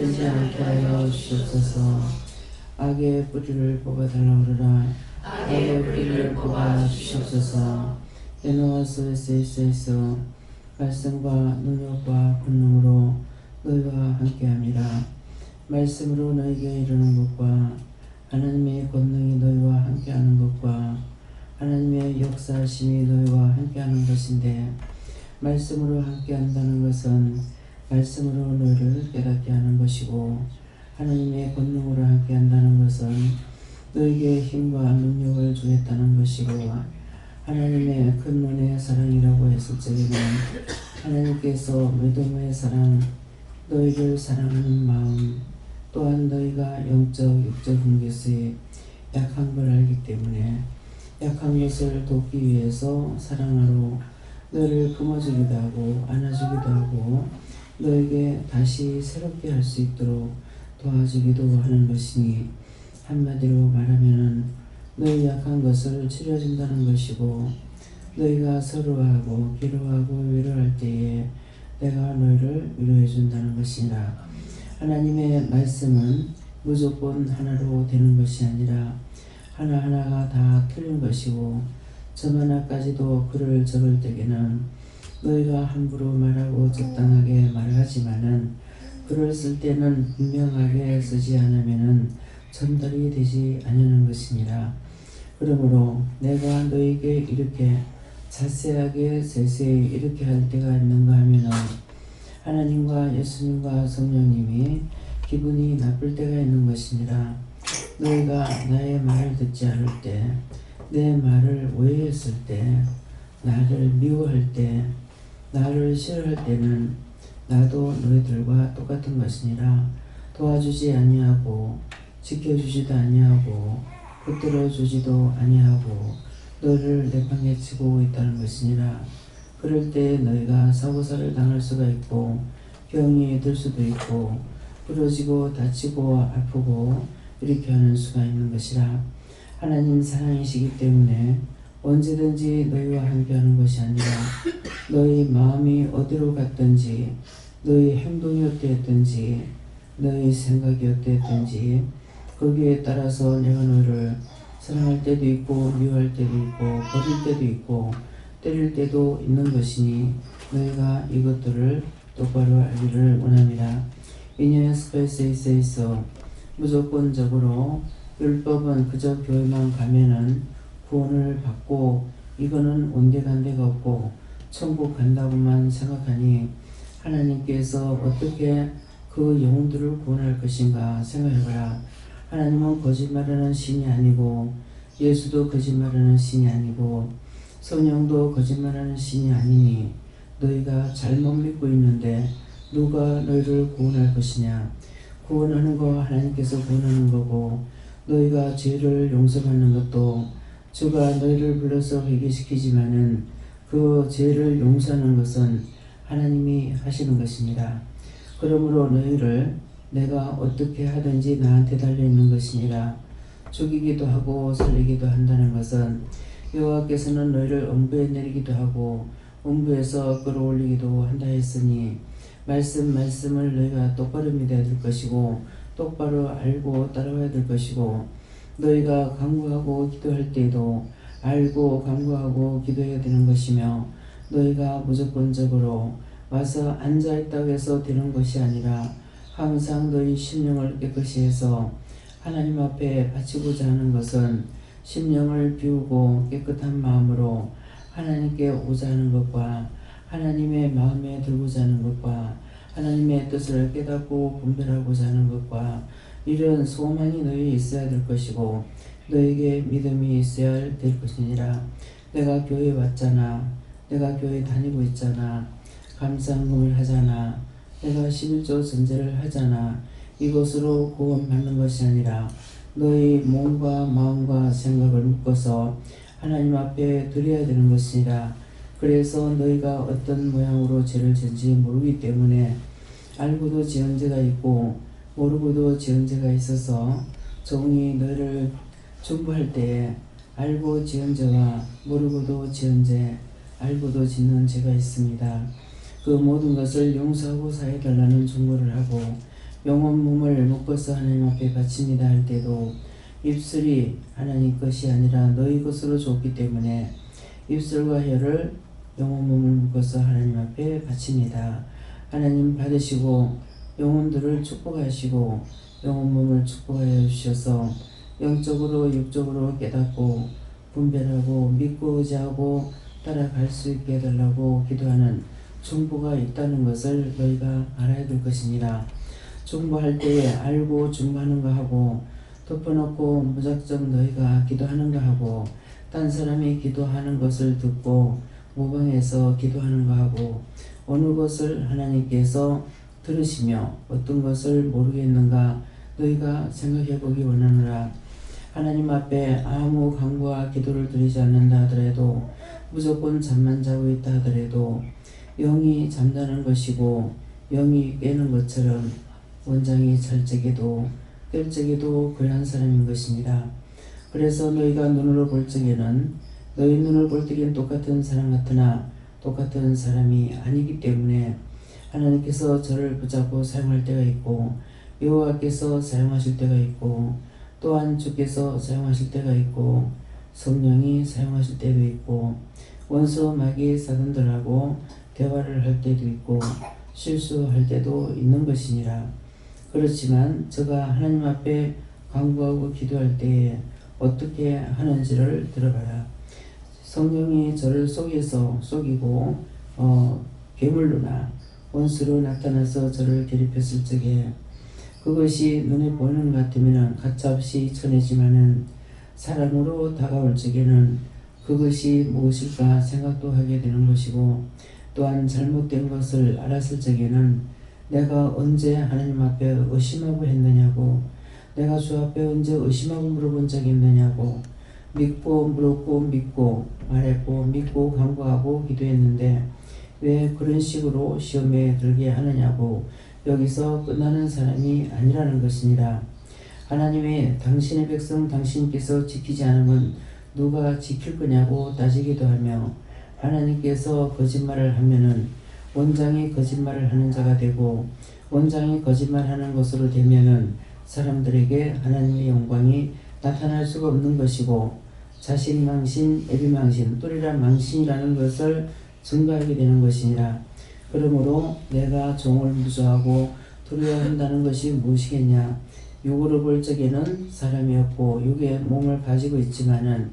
되지 않게 하여 주옵소서. 악의 뿌리를 뽑아달라 그러라. 악의 뿌리를 뽑아 주옵소서. 여호와서 에세이스에서 말씀과 능력과 권능으로 너희와 함께함이라. 말씀으로 너희에게 이르는 것과 하나님의 권능이 너희와 함께하는 것과 하나님의 역사하심이 너희와 함께하는 것인데, 말씀으로 함께한다는 것은 말씀으로 너희를 깨닫게 하는 것이고, 하나님의 권능으로 함께한다는 것은 너희에게 힘과 능력을 주겠다는 것이고, 하나님의 큰 눈의 사랑이라고 했을 적에는 하나님께서 믿음의 사랑, 너희를 사랑하는 마음, 또한 너희가 영적, 육적 관계에서의 약한 걸 알기 때문에 약한 것을 돕기 위해서 사랑하러 너희를 품어주기도 하고 안아주기도 하고 너에게 다시 새롭게 할 수 있도록 도와주기도 하는 것이니, 한마디로 말하면은 너희 약한 것을 치료해준다는 것이고, 너희가 서로하고 기도하고 위로할 때에 내가 너희를 위로해준다는 것이니라. 하나님의 말씀은 무조건 하나로 되는 것이 아니라 하나하나가 다 틀린 것이고, 점 하나까지도 글을 적을 때에는 너희가 함부로 말하고 적당하게 말하지만은 글을 쓸 때는 분명하게 쓰지 않으면은 전달이 되지 않는 것이니라. 그러므로 내가 너희에게 이렇게 자세하게 세세히 이렇게 할 때가 있는가 하면은 하나님과 예수님과 성령님이 기분이 나쁠 때가 있는 것이니라. 너희가 나의 말을 듣지 않을 때, 내 말을 오해했을 때, 나를 미워할 때, 나를 싫어할 때는 나도 너희들과 똑같은 것이니라. 도와주지 아니하고 지켜주지도 아니하고 붙들어주지도 아니하고 너를 내 방에 치고 있다는 것이니라. 그럴 때 너희가 사고사를 당할 수가 있고 병이 들 수도 있고 부러지고 다치고 아프고 이렇게 하는 수가 있는 것이라. 하나님 사랑이시기 때문에 언제든지 너희와 함께하는 것이 아니라 너희 마음이 어디로 갔든지, 너희 행동이 어땠든지, 너희 생각이 어땠든지 거기에 따라서 내가 너를 사랑할 때도 있고 미워할 때도 있고 버릴 때도 있고 때릴 때도 있는 것이니 너희가 이것들을 똑바로 알기를 원합니다. 이녀의 스페이스에서 무조건적으로 율법은 그저 교회만 가면은 구원을 받고 이거는 온데간데가 없고 천국 간다고만 생각하니, 하나님께서 어떻게 그 영혼들을 구원할 것인가 생각해봐라. 하나님은 거짓말하는 신이 아니고 예수도 거짓말하는 신이 아니고 성령도 거짓말하는 신이 아니니 너희가 잘못 믿고 있는데 누가 너희를 구원할 것이냐. 구원하는 거 하나님께서 구원하는 거고, 너희가 죄를 용서받는 것도 주가 너희를 불러서 회개시키지만은 그 죄를 용서하는 것은 하나님이 하시는 것입니다. 그러므로 너희를 내가 어떻게 하든지 나한테 달려있는 것이니라. 죽이기도 하고 살리기도 한다는 것은 여호와께서는 너희를 음부에 내리기도 하고 음부에서 끌어올리기도 한다 했으니, 말씀을 너희가 똑바로 믿어야 될 것이고 똑바로 알고 따라와야 될 것이고, 너희가 간구하고 기도할 때에도 알고 간구하고 기도해야 되는 것이며, 너희가 무조건적으로 와서 앉아있다고 해서 되는 것이 아니라 항상 너희 심령을 깨끗이 해서 하나님 앞에 바치고자 하는 것은 심령을 비우고 깨끗한 마음으로 하나님께 오자 하는 것과 하나님의 마음에 들고자 하는 것과 하나님의 뜻을 깨닫고 분별하고자 하는 것과 이런 소망이 너희에 있어야 될 것이고 너에게 믿음이 있어야 될 것이니라. 내가 교회 왔잖아. 내가 교회 다니고 있잖아. 감사헌금을 하잖아. 내가 11조 전제를 하잖아. 이것으로 구원받는 것이 아니라 너희 몸과 마음과 생각을 묶어서 하나님 앞에 드려야 되는 것이니라. 그래서 너희가 어떤 모양으로 죄를 지은지 모르기 때문에 알고도 지은 죄가 있고 모르고도 지은 죄가 있어서 종이 너희를 중보할 때에 알고 지은 죄와 모르고도 지은 죄, 알고도 짓는 죄가 있습니다. 그 모든 것을 용서하고 사해달라는 중보를 하고 영혼 몸을 묶어서 하나님 앞에 바칩니다 할 때도 입술이 하나님 것이 아니라 너희 것으로 줬기 때문에 입술과 혀를 영혼 몸을 묶어서 하나님 앞에 바칩니다. 하나님 받으시고 영혼들을 축복하시고 영혼 몸을 축복하여 주셔서 영적으로 육적으로 깨닫고 분별하고 믿고 의지하고 따라갈 수 있게 해달라고 기도하는 중보가 있다는 것을 너희가 알아야 될 것입니다. 중보할 때에 알고 중보하는 거 하고 덮어놓고 무작정 너희가 기도하는 거 하고 딴 사람이 기도하는 것을 듣고 모방해서 기도하는 거 하고 어느 것을 하나님께서 들으시며 어떤 것을 모르겠는가 너희가 생각해 보기 원하노라. 하나님 앞에 아무 간구와 기도를 드리지 않는다 하더라도 무조건 잠만 자고 있다 하더라도 영이 잠자는 것이고 영이 깨는 것처럼 원장이 잘 적에도 깰 적에도 그러한 사람인 것입니다. 그래서 너희가 눈으로 볼 적에는 너희 눈을 볼 때엔 똑같은 사람 같으나 똑같은 사람이 아니기 때문에 하나님께서 저를 붙잡고 사용할 때가 있고 여호와께서 사용하실 때가 있고 또한 주께서 사용하실 때가 있고 성령이 사용하실 때도 있고 원수 마귀 사단들하고 대화를 할 때도 있고 실수할 때도 있는 것이니라. 그렇지만 제가 하나님 앞에 간구하고 기도할 때에 어떻게 하는지를 들어봐라. 성령이 저를 속이고 괴물로나 원수로 나타나서 저를 괴롭혔을 적에 그것이 눈에 보이는 것 같으면 가차없이 쳐내지만은 사랑으로 다가올 적에는 그것이 무엇일까 생각도 하게 되는 것이고 또한 잘못된 것을 알았을 적에는 내가 언제 하나님 앞에 의심하고 했느냐고 내가 주 앞에 언제 의심하고 물어본 적이 있느냐고 믿고 물었고 믿고 말했고 믿고 간구하고 기도했는데 왜 그런 식으로 시험에 들게 하느냐고 여기서 끝나는 사람이 아니라는 것이니라. 하나님이 당신의 백성 당신께서 지키지 않으면 누가 지킬 거냐고 따지기도 하며 하나님께서 거짓말을 하면은 원장이 거짓말을 하는 자가 되고 원장이 거짓말하는 것으로 되면은 사람들에게 하나님의 영광이 나타날 수가 없는 것이고 자신 망신, 애비 망신, 똘이란 망신이라는 것을 증거하게 되는 것이니라. 그러므로 내가 종을 무서워하고 두려워한다는 것이 무엇이겠냐? 육으로 볼 적에는 사람이 없고 육의 몸을 가지고 있지만은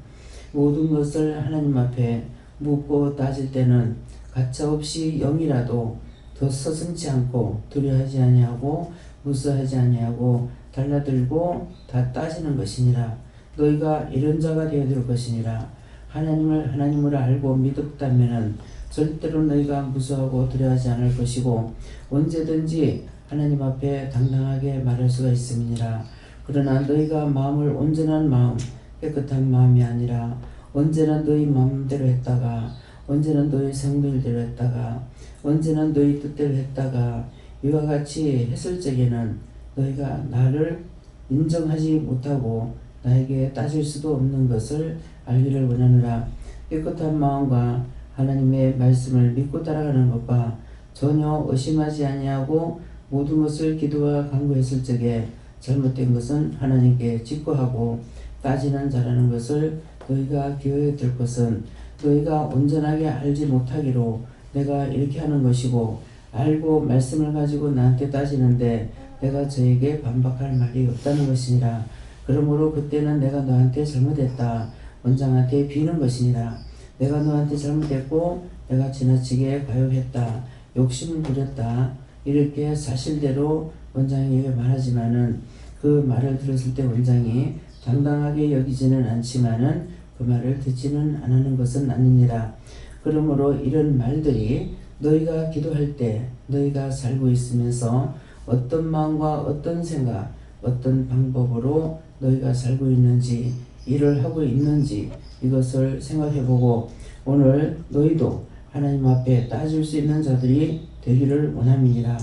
모든 것을 하나님 앞에 묻고 따질 때는 가차없이 영이라도 더 서슴지 않고 두려워하지 아니하고 무서워하지 아니하고 달라들고 다 따지는 것이니라. 너희가 이런 자가 되어줄 것이니라. 하나님을 하나님으로 알고 믿었다면은 절대로 너희가 무서워하고 두려워하지 않을 것이고 언제든지 하나님 앞에 당당하게 말할 수가 있음이니라. 그러나 너희가 마음을 온전한 마음, 깨끗한 마음이 아니라 언제나 너희 마음대로 했다가 언제나 너희 생각대로 했다가 언제나 너희 뜻대로 했다가 이와 같이 했을 적에는 너희가 나를 인정하지 못하고 나에게 따질 수도 없는 것을 알기를 원하노라. 깨끗한 마음과 하나님의 말씀을 믿고 따라가는 것과 전혀 의심하지 아니하고 모든 것을 기도와 간구했을 적에 잘못된 것은 하나님께 직고하고 따지는 자라는 것을 너희가 기억해야 될 것은 너희가 온전하게 알지 못하기로 내가 이렇게 하는 것이고 알고 말씀을 가지고 나한테 따지는데 내가 저에게 반박할 말이 없다는 것이니라. 그러므로 그때는 내가 너한테 잘못했다 원장한테 비는 것이니라. 내가 너한테 잘못했고 내가 지나치게 과욕했다 욕심을 부렸다 이렇게 사실대로 원장에게 말하지만은 그 말을 들었을 때 원장이 당당하게 여기지는 않지만은 그 말을 듣지는 않는 것은 아니니라. 그러므로 이런 말들이 너희가 기도할 때 너희가 살고 있으면서 어떤 마음과 어떤 생각 어떤 방법으로 너희가 살고 있는지 일을 하고 있는지 이것을 생각해보고 오늘 너희도 하나님 앞에 따질 수 있는 자들이 되기를 원함이니라.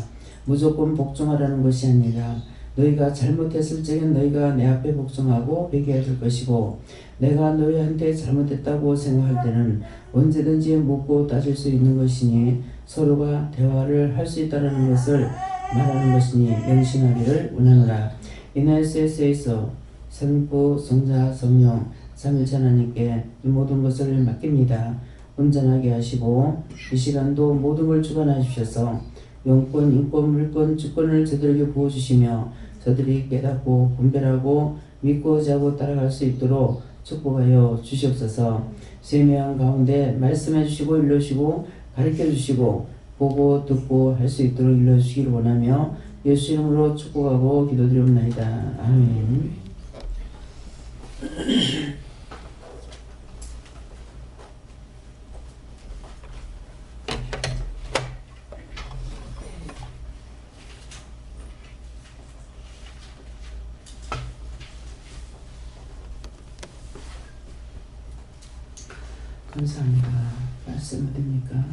무조건 복종하라는 것이 아니라 너희가 잘못했을 적엔 너희가 내 앞에 복종하고 회개해야 될 것이고 내가 너희한테 잘못했다고 생각할 때는 언제든지 묻고 따질 수 있는 것이니 서로가 대화를 할 수 있다는 것을 말하는 것이니 명심하기를 원하노라. 이날세에서 성부, 성자, 성령, 삼일체 하나님께 이 모든 것을 맡깁니다. 온전하게 하시고 이 시간도 모든 걸 주관하십시오서 영권, 인권, 물권, 주권을 저들에게 부어주시며 저들이 깨닫고 분별하고 믿고 자고 따라갈 수 있도록 축복하여 주시옵소서. 세명 가운데 말씀해 주시고 일러주시고 가르쳐 주시고 보고 듣고 할 수 있도록 일러주시기를 원하며 예수 이름으로 축복하고 기도드리옵나이다. 아멘. 감사합니다. 말씀 어딥니까?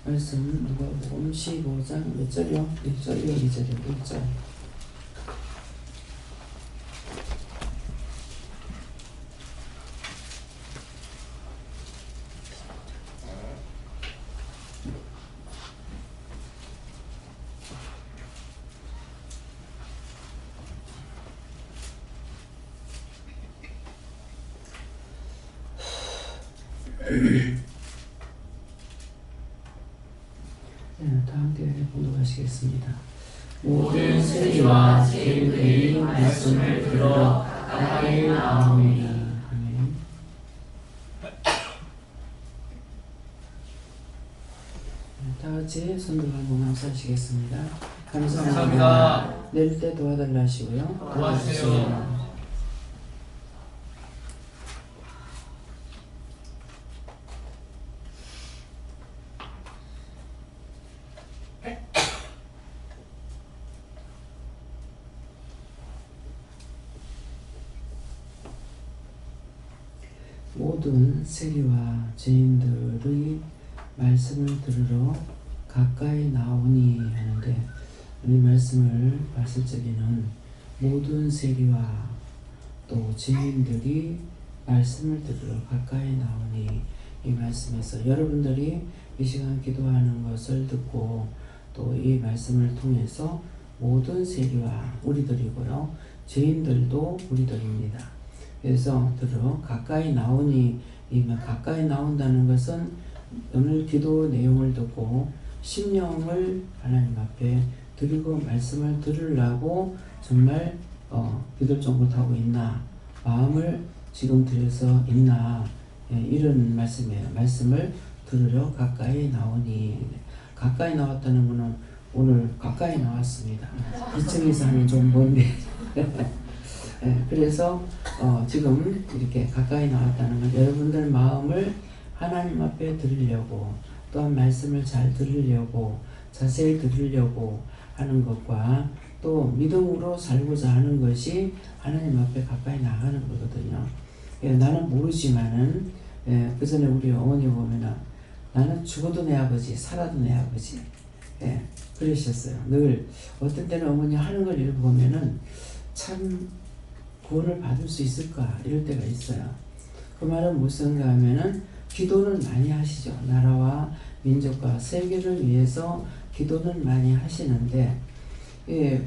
말씀 누가복음 15장 몇 절이요? 1절이요? 2절이요? 1절. 다 함께 봉독하시겠습니다. 모든 세리와 세리들이 말씀을 들어 가까이 나오니. 아멘. 다 같이 선도하고 감사하시겠습니다. 감사합니다. 내릴 때 도와달라 하시고요. 도와주세요. 모든 세리와 죄인들의 말씀을 들으러 가까이 나오니 하는데 이 말씀을 봤을 적에는 모든 세리와 또 죄인들이 말씀을 들으러 가까이 나오니 이 말씀에서 여러분들이 이 시간 기도하는 것을 듣고 또 이 말씀을 통해서 모든 세리와 우리들이고요. 죄인들도 우리들입니다. 그래서 들어 가까이 나오니 가까이 나온다는 것은 오늘 기도 내용을 듣고 심령을 하나님 앞에 드리고 말씀을 들으려고 정말 기도를 못하고 있나 마음을 지금 들여서 있나 이런 말씀이에요. 말씀을 들으러 가까이 나오니 가까이 나왔다는 것은 오늘 가까이 나왔습니다. 2층에서 하면 좀 먼데 그래서 지금 이렇게 가까이 나왔다는 건 여러분들 마음을 하나님 앞에 들으려고 또한 말씀을 잘 들으려고 자세히 들으려고 하는 것과 또 믿음으로 살고자 하는 것이 하나님 앞에 가까이 나가는 거거든요. 나는 모르지만은 그 전에 우리 어머니 보면은 나는 죽어도 내 아버지 살아도 내 아버지 그러셨어요. 늘 어떤 때는 어머니 하는 걸 읽어보면은 참 구원을 받을 수 있을까 이럴 때가 있어요. 그 말은 무슨가 하면은 기도는 많이 하시죠. 나라와 민족과 세계를 위해서 기도는 많이 하시는데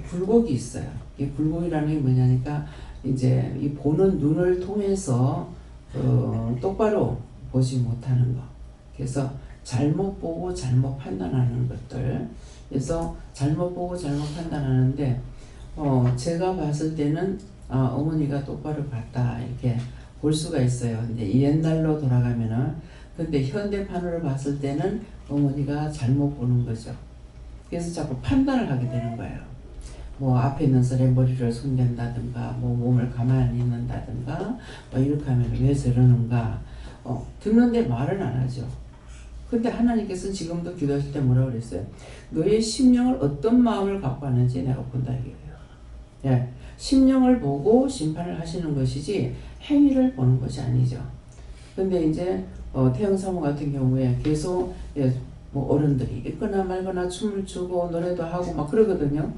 굴곡이 있어요. 이 굴곡이라는 게 뭐냐니까 이제 이 보는 눈을 통해서 똑바로 보지 못하는 거. 그래서 잘못 보고 잘못 판단하는 것들. 그래서 잘못 보고 잘못 판단하는데 제가 봤을 때는 어머니가 똑바로 봤다 이렇게 볼 수가 있어요. 근데 옛날로 돌아가면은 근데 현대판으로 봤을 때는 어머니가 잘못 보는 거죠. 그래서 자꾸 판단을 하게 되는 거예요. 뭐 앞에 있는 사람의 머리를 손댄다든가 뭐 몸을 가만히 있는다든가 뭐 이렇게 하면 왜 저러는가 듣는데 말은 안 하죠. 근데 하나님께서는 지금도 기도하실 때 뭐라고 그랬어요? 너의 심령을 어떤 마음을 갖고 하는지 내가 본다 이거예요. 심령을 보고 심판을 하시는 것이지 행위를 보는 것이 아니죠. 근데 이제 태영 사모 같은 경우에 계속 뭐 어른들이 있거나 말거나 춤을 추고 노래도 하고 막 그러거든요.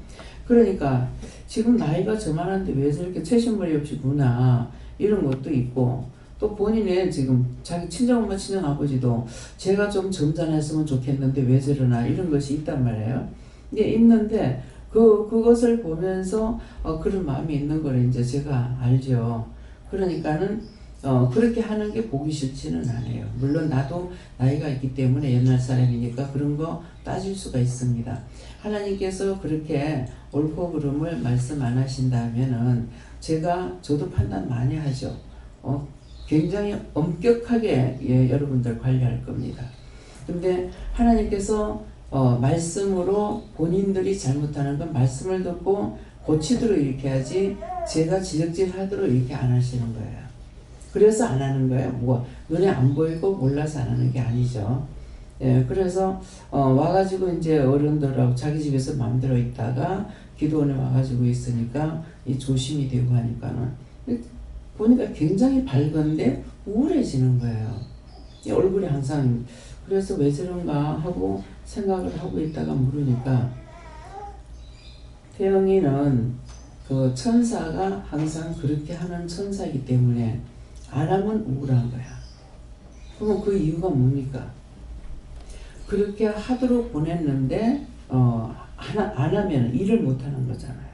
그러니까 지금 나이가 저만한데 왜 저렇게 최신머리 없이 구나 이런 것도 있고 또 본인의 지금 자기 친정엄마 친정아버지도 제가 좀 점잖았으면 좋겠는데 왜 저러나 이런 것이 있단 말이에요. 이게 있는데 그것을 보면서 그런 마음이 있는 걸 이제 제가 알죠. 그러니까는 그렇게 하는 게 보기 싫지는 않아요. 물론 나도 나이가 있기 때문에 옛날 사람이니까 그런 거 따질 수가 있습니다. 하나님께서 그렇게 옳고 그름을 말씀 안 하신다면은 저도 판단 많이 하죠. 굉장히 엄격하게 여러분들 관리할 겁니다. 근데 하나님께서 말씀으로 본인들이 잘못하는 건 말씀을 듣고 고치도록 이렇게 하지 제가 지적질하도록 이렇게 안 하시는 거예요. 그래서 안 하는 거예요. 눈에 안 보이고 몰라서 안 하는 게 아니죠. 예, 그래서 와가지고 이제 어른들하고 자기 집에서 마음대로 있다가 기도원에 와가지고 있으니까 이 조심이 되고 하니까는 보니까 굉장히 밝은데 우울해지는 거예요. 이 얼굴이 항상 그래서 왜 저런가 하고 생각을 하고 있다가 물으니까 태영이는 그 천사가 항상 그렇게 하는 천사이기 때문에 안 하면 우울한 거야. 그럼 그 이유가 뭡니까? 그렇게 하도록 보냈는데 안 하면 일을 못 하는 거잖아요.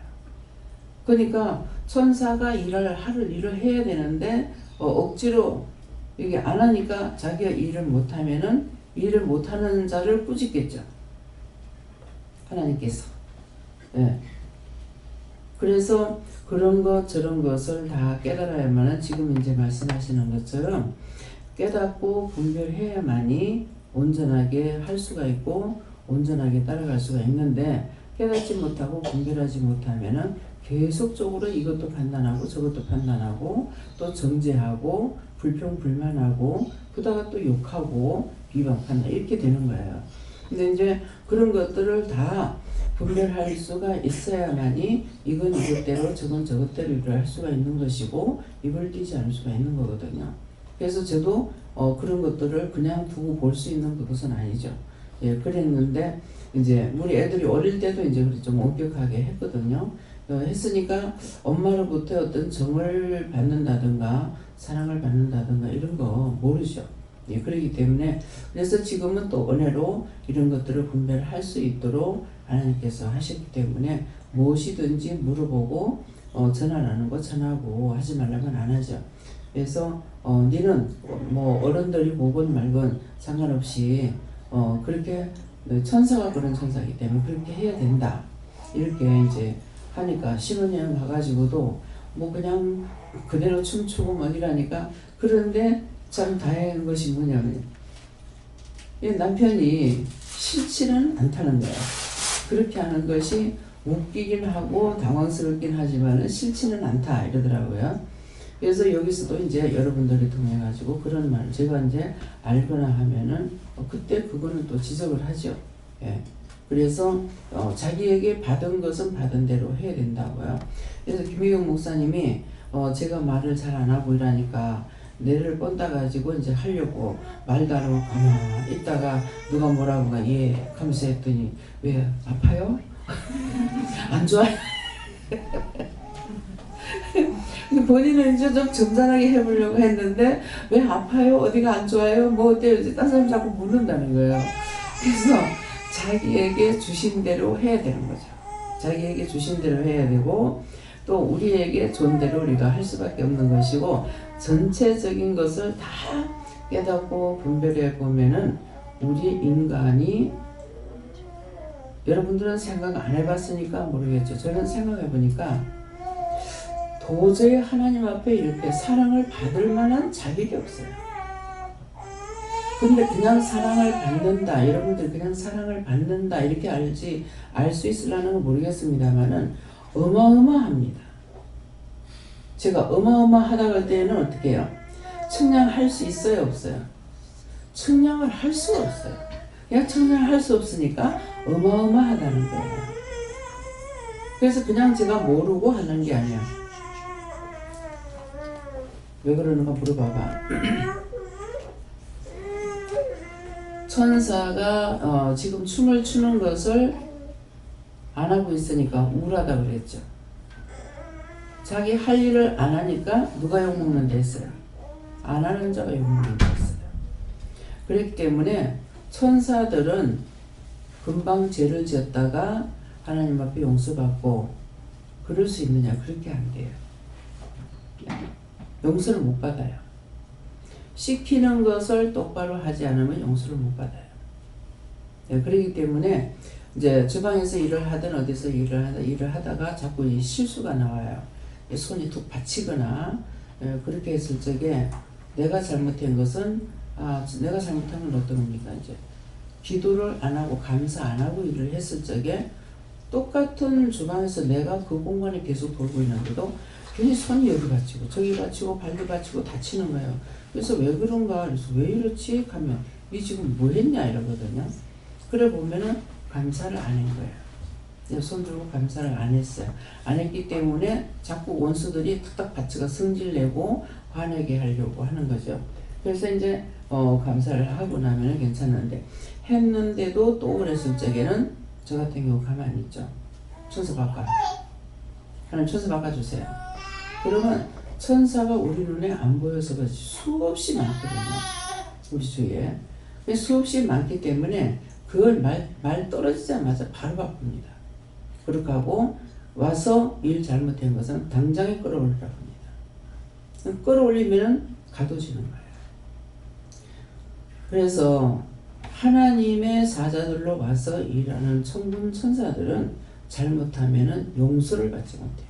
그러니까 천사가 하루 일을 해야 되는데 억지로 이게 안 하니까 자기가 일을 못 하면은 일을 못 하는 자를 꾸짖겠죠. 하나님께서. 예. 그래서 그런 것 저런 것을 다 깨달아야만 지금 이제 말씀하시는 것처럼 깨닫고 분별해야만이 온전하게 할 수가 있고 온전하게 따라갈 수가 있는데 깨닫지 못하고 분별하지 못하면은 계속적으로 이것도 판단하고 저것도 판단하고 또 정죄하고 불평불만하고 그러다가 또 욕하고 비방한다 이렇게 되는 거예요. 근데 이제 그런 것들을 다 분별할 수가 있어야만이 이건 이것대로 저건 저것대로 일을 할 수가 있는 것이고 입을 띄지 않을 수가 있는 거거든요. 그래서 저도 그런 것들을 그냥 두고 볼 수 있는 그것은 아니죠. 예, 그랬는데 이제 우리 애들이 어릴 때도 이제 좀 엄격하게 했거든요. 했으니까 엄마로부터 어떤 정을 받는다든가 사랑을 받는다든가 이런 거 모르죠. 예, 그렇기 때문에 그래서 지금은 또 은혜로 이런 것들을 분별할 수 있도록 하나님께서 하셨기 때문에 무엇이든지 물어보고 전화하는 거 전하고 하지 말라면 안 하죠. 그래서 니는 뭐 어른들이 보건 말건 상관없이 그렇게 천사가 그런 천사이기 때문에 그렇게 해야 된다. 이렇게 이제 하니까 신혼여행 가가지고도 뭐 그냥 그대로 춤추고 막 이러니까 그런데 참 다행한 것이 뭐냐면 남편이 싫지는 않다는 거예요. 그렇게 하는 것이 웃기긴 하고 당황스럽긴 하지만 싫지는 않다 이러더라고요. 그래서 여기서도 이제 여러분들이 통해 가지고 그런 말 제가 이제 알거나 하면은 그때 그거는 또 지적을 하죠. 예. 그래서 자기에게 받은 것은 받은 대로 해야 된다고요. 그래서 김혜경 목사님이 제가 말을 잘 안 하고 이러니까 뇌를 뻔다 가지고 이제 하려고 말도 안 하고 가만히 있다가 누가 뭐라고 예 하면서 했더니 왜 아파요? 안 좋아요? 본인은 이제 좀 점잖하게 해보려고 했는데 왜 아파요? 어디가 안 좋아요? 뭐 어때요? 이제 딴 사람 자꾸 묻는다는 거예요. 그래서 자기에게 주신 대로 해야 되는 거죠. 자기에게 주신 대로 해야 되고 또 우리에게 좋은 대로 우리가 할 수밖에 없는 것이고 전체적인 것을 다 깨닫고 분별해 보면은 우리 인간이 여러분들은 생각 안 해봤으니까 모르겠죠. 저는 생각해 보니까 도저히 하나님 앞에 이렇게 사랑을 받을 만한 자격이 없어요. 근데 그냥 사랑을 받는다, 여러분들 그냥 사랑을 받는다 이렇게 알 수 있으려는 건 모르겠습니다만은 어마어마합니다. 제가 어마어마하다고 할 때는 어떻게 해요? 측량할 수 있어요, 없어요? 측량을 할 수가 없어요. 그냥 측량할 수 없으니까 어마어마하다는 거예요. 그래서 그냥 제가 모르고 하는 게 아니야. 왜 그러는가 물어봐봐. 천사가 지금 춤을 추는 것을 안 하고 있으니까 우울하다 그랬죠. 자기 할 일을 안 하니까 누가 욕먹는다 했어요? 안 하는 자가 영원히 있어요. 그렇기 때문에 천사들은 금방 죄를 지었다가 하나님 앞에 용서받고 그럴 수 있느냐? 그렇게 안 돼요. 용서를 못 받아요. 시키는 것을 똑바로 하지 않으면 용서를 못 받아요. 네, 그렇기 때문에 이제 주방에서 일을 하든 어디서 일을 하다가 자꾸 이 실수가 나와요. 손이 툭 받치거나 그렇게 했을 적에 내가 잘못한 것은 내가 잘못한 건 어떤 겁니까? 이제 기도를 안 하고 감사 안 하고 일을 했을 적에 똑같은 주방에서 내가 그 공간에 계속 돌고 있는데도 괜히 손이 여기 받치고 저기 받치고 발도 받치고 다치는 거예요. 그래서 왜 그런가? 그래서 왜 이렇지? 하면 이 지금 뭐 했냐 이러거든요. 그래 보면은 감사를 안 한 거예요. 손 들고 감사를 안 했어요. 안 했기 때문에 자꾸 원수들이 탁탁 받쳐가 성질내고 화내게 하려고 하는 거죠. 그래서 이제 감사를 하고 나면 괜찮은데 했는데도 또 그랬을 적에는 저 같은 경우 가만히 있죠. 천사 바꿔. 하나님 천사 바꿔주세요. 그러면 천사가 우리 눈에 안 보여서 그렇지 수없이 많거든요. 우리 주위에. 수없이 많기 때문에 그걸 말 떨어지자마자 바로 바꿉니다. 그렇게 하고 와서 일 잘못한 것은 당장에 끌어올리라고 합니다. 끌어올리면 가둬지는 거예요. 그래서 하나님의 사자들로 와서 일하는 천군 천사들은 잘못하면 용서를 받지 못해요.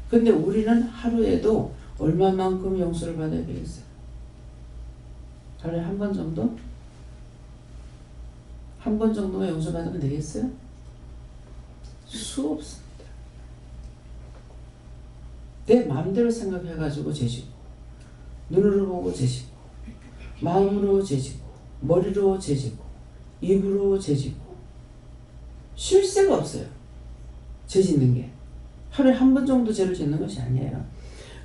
근데 우리는 하루에도 얼마만큼 용서를 받아야 되겠어요? 하루에 한 번 정도? 한 번 정도만 용서받으면 되겠어요? 수없습니다. 내 마음대로 생각해가지고 죄지고 눈으로 보고 죄지고 마음으로 죄지고 머리로 죄지고 입으로 죄지고 쉴 새가 없어요. 죄 짓는 게 하루에 한 번 정도 죄를 짓는 것이 아니에요.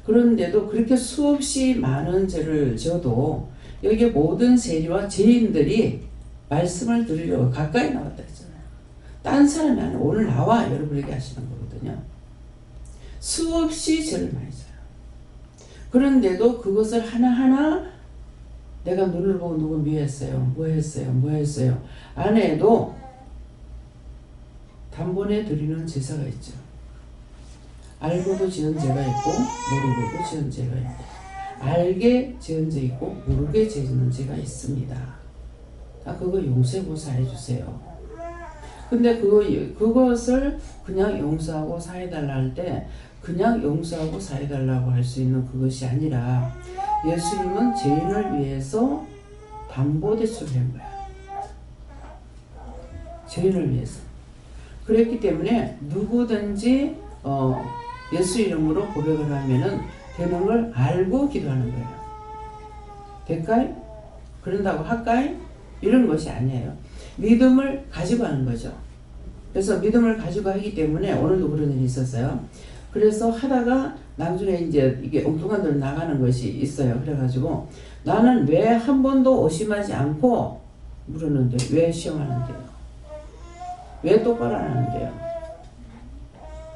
그런데도 그렇게 수없이 많은 죄를 지어도 여기 모든 세리와 죄인들이 말씀을 들으려고 가까이 나왔다 했잖아요. 딴 사람이 아니라 오늘 나와 여러분에게 하시는 거거든요. 수없이 죄를 많이 져요. 그런데도 그것을 하나하나 내가 눈을 보고 누구 미워했어요. 뭐 했어요. 안 해도 단번에 드리는 제사가 있죠. 알고도 지은 죄가 있고 모르고도 지은 죄가 있고 알게 지은 죄 있고 모르게 지은 죄가 있습니다. 그거 용서하고 사해주세요. 근데 그것을 그냥 용서하고 사해달라 할 때 그냥 용서하고 사해달라고 할 수 있는 그것이 아니라 예수님은 죄인을 위해서 담보대출을 한 거야. 죄인을 위해서. 그랬기 때문에 누구든지 예수 이름으로 고백을 하면은 되는 걸 알고 기도하는 거예요. 될까요? 그런다고 할까요? 이런 것이 아니에요. 믿음을 가지고 하는 거죠. 그래서 믿음을 가지고 하기 때문에 오늘도 그런 일이 있었어요. 그래서 하다가 나중에 이제 이게 엉뚱한 데로 나가는 것이 있어요. 그래가지고 나는 왜 한 번도 의심하지 않고 물었는데 왜 시험하는데요? 왜 똑바로 안 하는데요?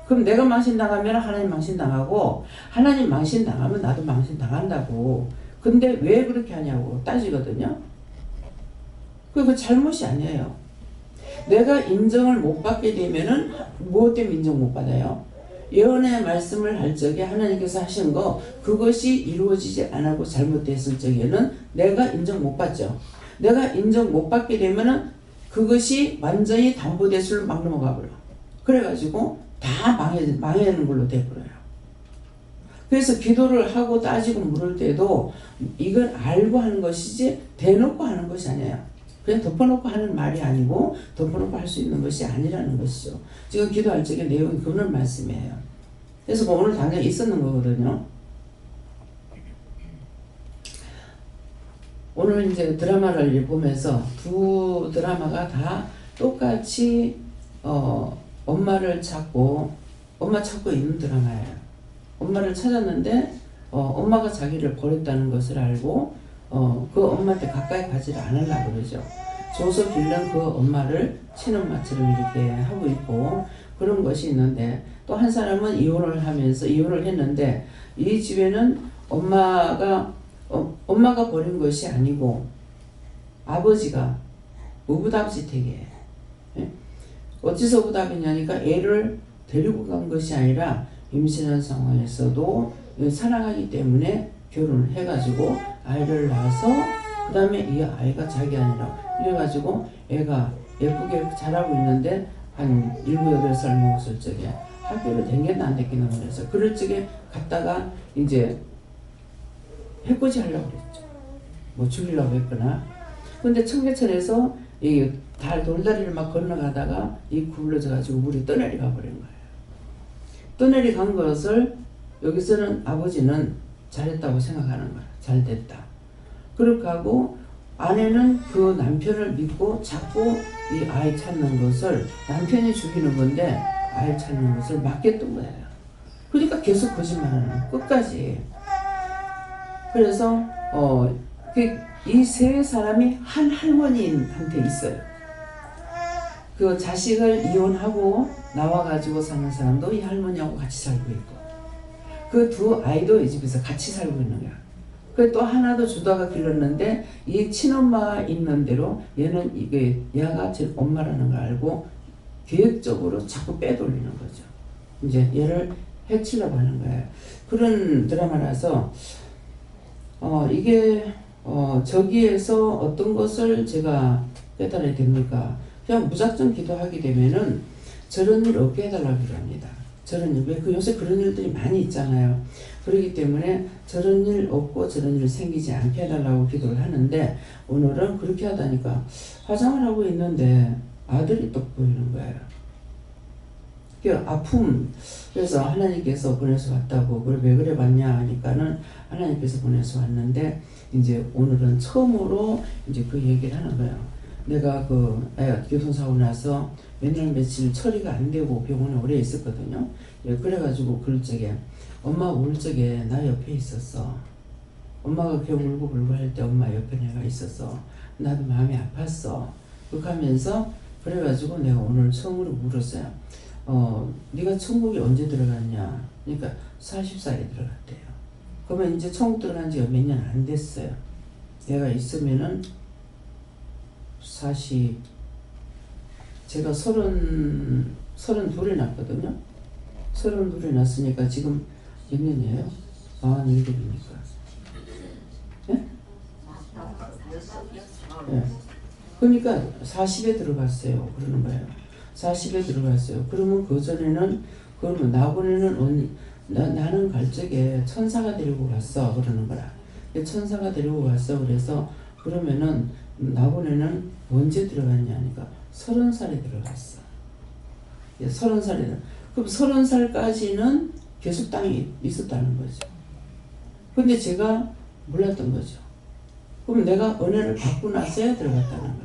그럼 내가 망신당하면 하나님 망신당하고 하나님 망신당하면 나도 망신당한다고. 근데 왜 그렇게 하냐고 따지거든요. 그 잘못이 아니에요. 내가 인정을 못 받게 되면은 무엇 때문에 인정 못 받아요? 예언의 말씀을 할 적에 하나님께서 하신 거 그것이 이루어지지 않고 잘못됐을 적에는 내가 인정 못 받죠. 내가 인정 못 받게 되면은 그것이 완전히 담보대출을 막 넘어가 버려. 그래가지고 다 망하는 걸로 돼버려요. 그래서 기도를 하고 따지고 물을 때도 이걸 알고 하는 것이지 대놓고 하는 것이 아니에요. 그냥 덮어놓고 하는 말이 아니고 덮어놓고 할 수 있는 것이 아니라는 것이죠. 지금 기도할 적에 내용이 그런 말씀이에요. 그래서 오늘 당장 있었는 거거든요. 오늘 이제 드라마를 보면서 두 드라마가 다 똑같이 엄마를 찾고 있는 드라마예요. 엄마를 찾았는데 엄마가 자기를 버렸다는 것을 알고 그 엄마한테 가까이 가지를 않으려고 그러죠. 줘서 빌런 그 엄마를 친엄마처럼 이렇게 하고 있고 그런 것이 있는데 또 한 사람은 이혼을 했는데 이 집에는 엄마가 엄마가 버린 것이 아니고 아버지가 의붓아버지택이에요. 예? 어째서 의붓아버지냐니까 애를 데리고 간 것이 아니라 임신한 상황에서도 사랑하기 때문에 결혼을 해가지고 아이를 낳아서 그 다음에 이 아이가 자기 아니라 이래가지고 애가 예쁘게 자라고 있는데 한 7, 8살 먹었을 적에 학교를 댕겼나 안 댕겼나 그래서 그럴 적에 갔다가 이제 해코지 하려고 그랬죠. 뭐 죽이려고 했거나. 근데 청계천에서 이 돌다리를 막 건너가다가 이 굴러져 가지고 물이 떠내려가 버린 거예요. 떠내려간 것을 여기서는 아버지는 잘했다고 생각하는 거야. 잘 됐다. 그렇게 하고 아내는 그 남편을 믿고 자꾸 이 아이 찾는 것을 남편이 죽이는 건데 아이 찾는 것을 맡겼던 거예요. 그러니까 계속 거짓말하는 거예요. 끝까지. 그래서 이 세 사람이 한 할머니한테 있어요. 그 자식을 이혼하고 나와가지고 사는 사람도 이 할머니하고 같이 살고 있고 그 두 아이도 이 집에서 같이 살고 있는 거야. 그 또 하나도 주다가 길렀는데 이 친엄마가 있는 대로 얘는 이게 얘가 제 엄마라는 걸 알고 계획적으로 자꾸 빼돌리는 거죠. 이제 얘를 해치려고 하는 거예요. 그런 드라마라서 이게 저기에서 어떤 것을 제가 깨달아야 됩니까? 그냥 무작정 기도하게 되면은 저런 일 없게 해달라고 합니다. 저런 일, 왜 요새 그런 일들이 많이 있잖아요. 그렇기 때문에 저런 일 없고 저런 일 생기지 않게 해달라고 기도를 하는데 오늘은 그렇게 하다니까 화장을 하고 있는데 아들이 또 보이는 거예요. 그 아픔. 그래서 하나님께서 보내서 왔다고 그걸 왜 그래 봤냐 하니까는 하나님께서 보내서 왔는데 이제 오늘은 처음으로 이제 그 얘기를 하는 거예요. 내가 그 애가 교통사고 나서 몇 날 며칠 처리가 안 되고 병원에 오래 있었거든요. 예, 그래가지고 그럴 적에 엄마 울 적에 나 옆에 있었어. 엄마가 그 울고 할 때 엄마 옆에 내가 있었어. 나도 마음이 아팠어. 그렇게 하면서 그래가지고 내가 오늘 처음으로 물었어요. 네가 천국에 언제 들어갔냐? 그러니까 40살에 들어갔대요. 그러면 이제 천국 들어간 지가 몇 년 안 됐어요. 내가 있으면은 제가 32에 났거든요. 32에 났으니까 지금 몇 년이에요? 47이니까. 예? 예. 그러니까 40에 들어갔어요. 그러는 거예요. 40에 들어갔어요. 그러면 그 전에는, 그러면 나보내는 나는 갈 적에 천사가 데리고 갔어. 그러는 거라. 천사가 데리고 갔어. 그래서 그러면은 나보내는 언제 들어갔냐 하니까 30살에 들어갔어. 30살에. 그럼 30살까지는 계속 땅에 있었다는 거죠. 근데 제가 몰랐던 거죠. 그럼 내가 은혜를 받고 나서야 들어갔다는 거예요.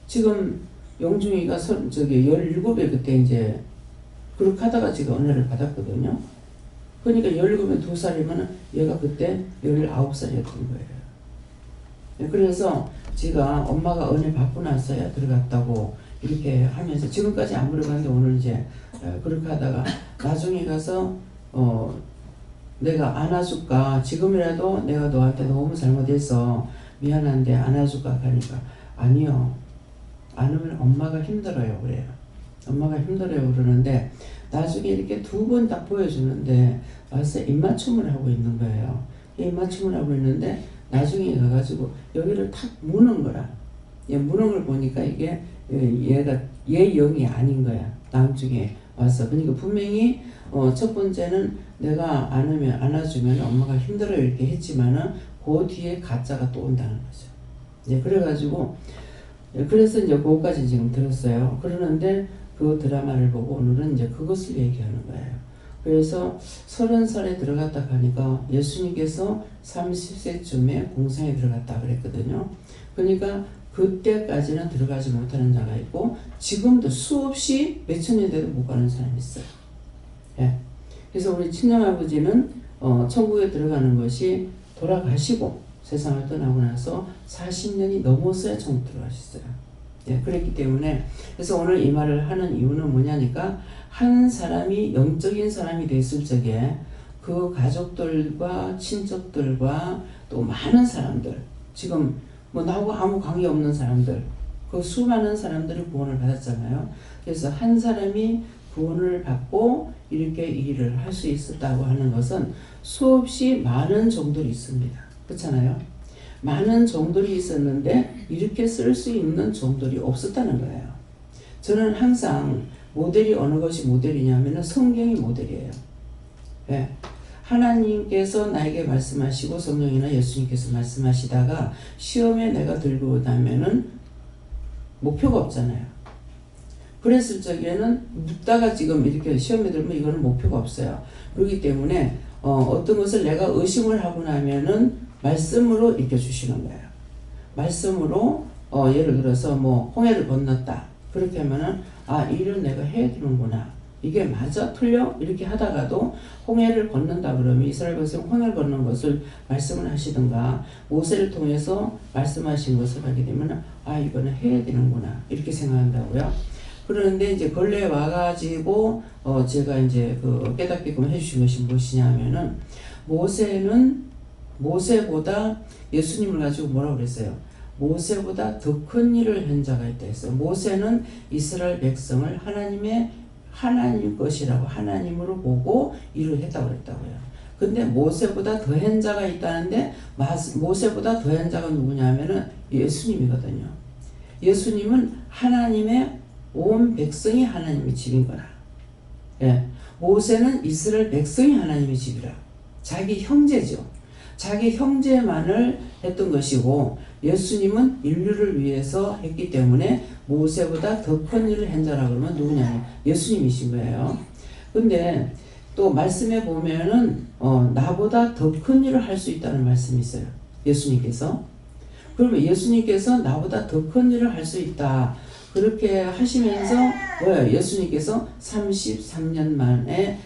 지금 영중이가 17에 그때 이제 그렇게 하다가 제가 은혜를 받았거든요. 그러니까 17에 2살이면 얘가 그때 19살이었던 거예요. 그래서 제가 엄마가 은혜 받고 나서야 들어갔다고 이렇게 하면서 지금까지 안 물어봤는데 오늘 이제 그렇게 하다가 나중에 가서 내가 안아줄까? 지금이라도 내가 너한테 너무 잘못해서 미안한데 안아줄까? 하니까 아니요. 안으면 엄마가 힘들어요. 그래요. 엄마가 힘들어요. 그러는데 나중에 이렇게 2번 딱 보여주는데 와서 입맞춤을 하고 있는 거예요. 입맞춤을 하고 있는데 나중에 가가지고 여기를 탁 무는 거라. 무는 걸 보니까 이게 얘 영이 아닌 거야. 나중에 와서. 그러니까 분명히 첫 번째는 내가 안아주면 엄마가 힘들어요 이렇게 했지만은 그 뒤에 가짜가 또 온다는 거죠. 그래가지고 그래서 이제 그거까지 지금 들었어요. 그러는데 그 드라마를 보고 오늘은 이제 그것을 얘기하는 거예요. 그래서 30살에 들어갔다 가니까 예수님께서 30세쯤에 공생에 들어갔다 그랬거든요. 그러니까 그때까지는 들어가지 못하는 자가 있고 지금도 수없이 몇천 년 돼도 못 가는 사람이 있어요. 예. 그래서 우리 친정아버지는 천국에 들어가는 것이 돌아가시고 세상을 떠나고 나서 40년이 넘었어야 천국 들어가셨어요. 예, 그랬기 때문에 그래서 오늘 이 말을 하는 이유는 뭐냐니까 한 사람이 영적인 사람이 됐을 적에 그 가족들과 친척들과 또 많은 사람들, 지금 뭐 나하고 아무 관계 없는 사람들, 그 수많은 사람들이 구원을 받았잖아요. 그래서 한 사람이 구원을 받고 이렇게 일을 할 수 있었다고 하는 것은 수없이 많은 종들이 있습니다. 그렇잖아요. 많은 종들이 있었는데 이렇게 쓸 수 있는 종들이 없었다는 거예요. 저는 항상 모델이 어느 것이 모델이냐면 성경이 모델이에요. 예. 하나님께서 나에게 말씀하시고 성령이나 예수님께서 말씀하시다가 시험에 내가 들고 나면은 목표가 없잖아요. 그랬을 적에는 묻다가 지금 이렇게 시험에 들면 이거는 목표가 없어요. 그렇기 때문에 어떤 것을 내가 의심을 하고 나면은 말씀으로 읽혀주시는 거예요. 말씀으로 예를 들어서 뭐 홍해를 건넜다. 그렇게 하면은 일은 내가 해야 되는구나. 이게 맞아? 틀려? 이렇게 하다가도 홍해를 건넌다 그러면 이스라엘 백성은 홍해를 건넌 것을 말씀을 하시든가 모세를 통해서 말씀하신 것을 하게 되면 이거는 해야 되는구나. 이렇게 생각한다고요. 그런데 이제 근래에 와가지고 제가 이제 그 깨닫게끔 해주신 것이 무엇이냐면은 모세보다 예수님을 가지고 뭐라고 그랬어요? 모세보다 더 큰 일을 한 자가 있다 했어요. 모세는 이스라엘 백성을 하나님 것이라고 하나님으로 보고 일을 했다고 그랬다고요. 근데 모세보다 더한 자가 있다는데 모세보다 더한 자가 누구냐면은 예수님이거든요. 예수님은 하나님의 온 백성이 하나님의 집인 거라. 예. 모세는 이스라엘 백성이 하나님의 집이라. 자기 형제죠. 자기 형제만을 했던 것이고 예수님은 인류를 위해서 했기 때문에 모세보다 더 큰 일을 한 자라 그러면 누구냐면 예수님이신 거예요. 근데 또 말씀에 보면은 나보다 더 큰 일을 할 수 있다는 말씀이 있어요. 예수님께서. 그러면 예수님께서 나보다 더 큰 일을 할 수 있다. 그렇게 하시면서 예수님께서 33년 만에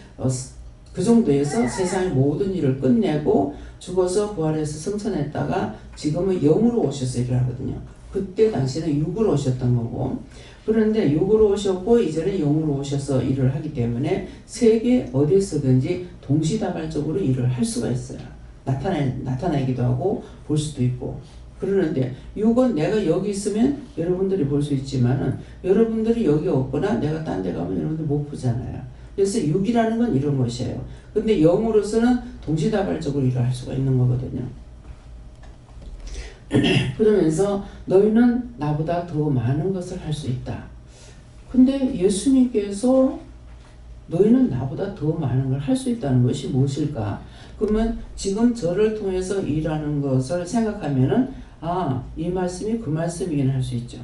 그 정도에서 세상의 모든 일을 끝내고 죽어서 부활해서 승천했다가 지금은 영으로 오셔서 일을 하거든요. 그때 당시에는 육으로 오셨던 거고, 그런데 육으로 오셨고 이제는 영으로 오셔서 일을 하기 때문에 세계 어디서든지 동시다발적으로 일을 할 수가 있어요. 나타나기도 하고 볼 수도 있고. 그러는데 육은 내가 여기 있으면 여러분들이 볼 수 있지만은 여러분들이 여기 없거나 내가 딴 데 가면 여러분들 못 보잖아요. 그래서 육이라는 건 이런 것이에요. 근데 영으로서는 동시다발적으로 일을 할 수가 있는 거거든요. 그러면서 너희는 나보다 더 많은 것을 할 수 있다. 근데 예수님께서 너희는 나보다 더 많은 걸 할 수 있다는 것이 무엇일까? 그러면 지금 저를 통해서 일하는 것을 생각하면은 이 말씀이 그 말씀이긴 할 수 있죠.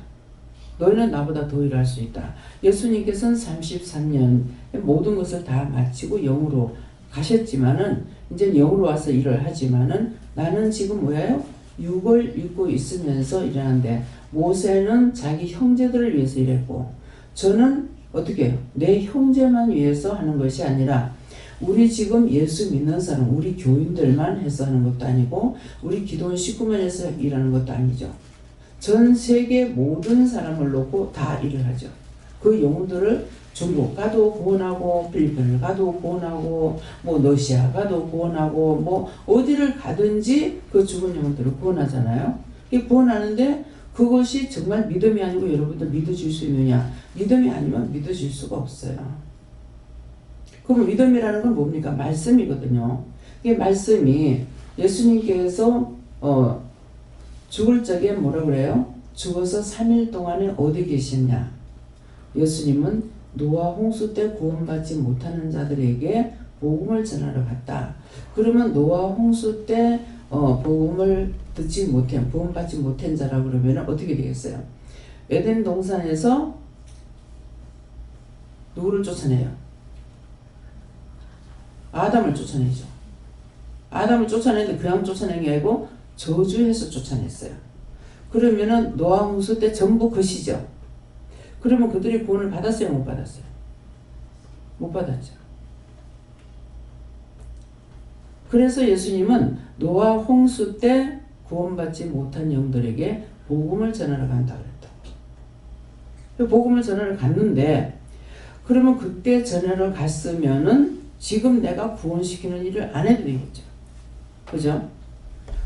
너희는 나보다 더 일할 수 있다. 예수님께서는 33년 모든 것을 다 마치고 영으로 가셨지만은 이제 영으로 와서 일을 하지만은 나는 지금 뭐예요? 육을 입고 있으면서 일하는데 모세는 자기 형제들을 위해서 일했고 저는 어떻게 해요? 내 형제만 위해서 하는 것이 아니라 우리 지금 예수 믿는 사람, 우리 교인들만 해서 하는 것도 아니고 우리 기도원 식구만 해서 일하는 것도 아니죠. 전 세계 모든 사람을 놓고 다 일을 하죠. 그 영혼들을 중국 가도 구원하고 필리핀을 가도 구원하고 뭐 러시아 가도 구원하고 뭐 어디를 가든지 그 죽은 영혼들을 구원하잖아요. 구원하는데 그것이 정말 믿음이 아니고 여러분들 믿어줄 수 있느냐? 믿음이 아니면 믿어줄 수가 없어요. 그럼 믿음이라는 건 뭡니까? 말씀이거든요. 이게 말씀이 예수님께서 죽을 적에 뭐라 그래요? 죽어서 3일 동안에 어디 계셨냐? 예수님은 노아 홍수 때 구원받지 못하는 자들에게 복음을 전하러 갔다. 그러면 노아 홍수 때 복음을 듣지 못한, 구원받지 못한 자라 그러면 어떻게 되겠어요? 에덴 동산에서 누구를 쫓아내요? 아담을 쫓아내죠. 아담을 쫓아내는데 그냥 쫓아낸 게 아니고 저주해서 쫓아냈어요. 그러면은 노아 홍수 때 전부 것이죠. 그러면 그들이 구원을 받았어요? 못 받았어요? 못 받았죠. 그래서 예수님은 노아 홍수 때 구원받지 못한 영들에게 복음을 전하러 간다 그랬다고. 복음을 전하러 갔는데 그러면 그때 전하러 갔으면은 지금 내가 구원시키는 일을 안 해도 되겠죠. 그죠?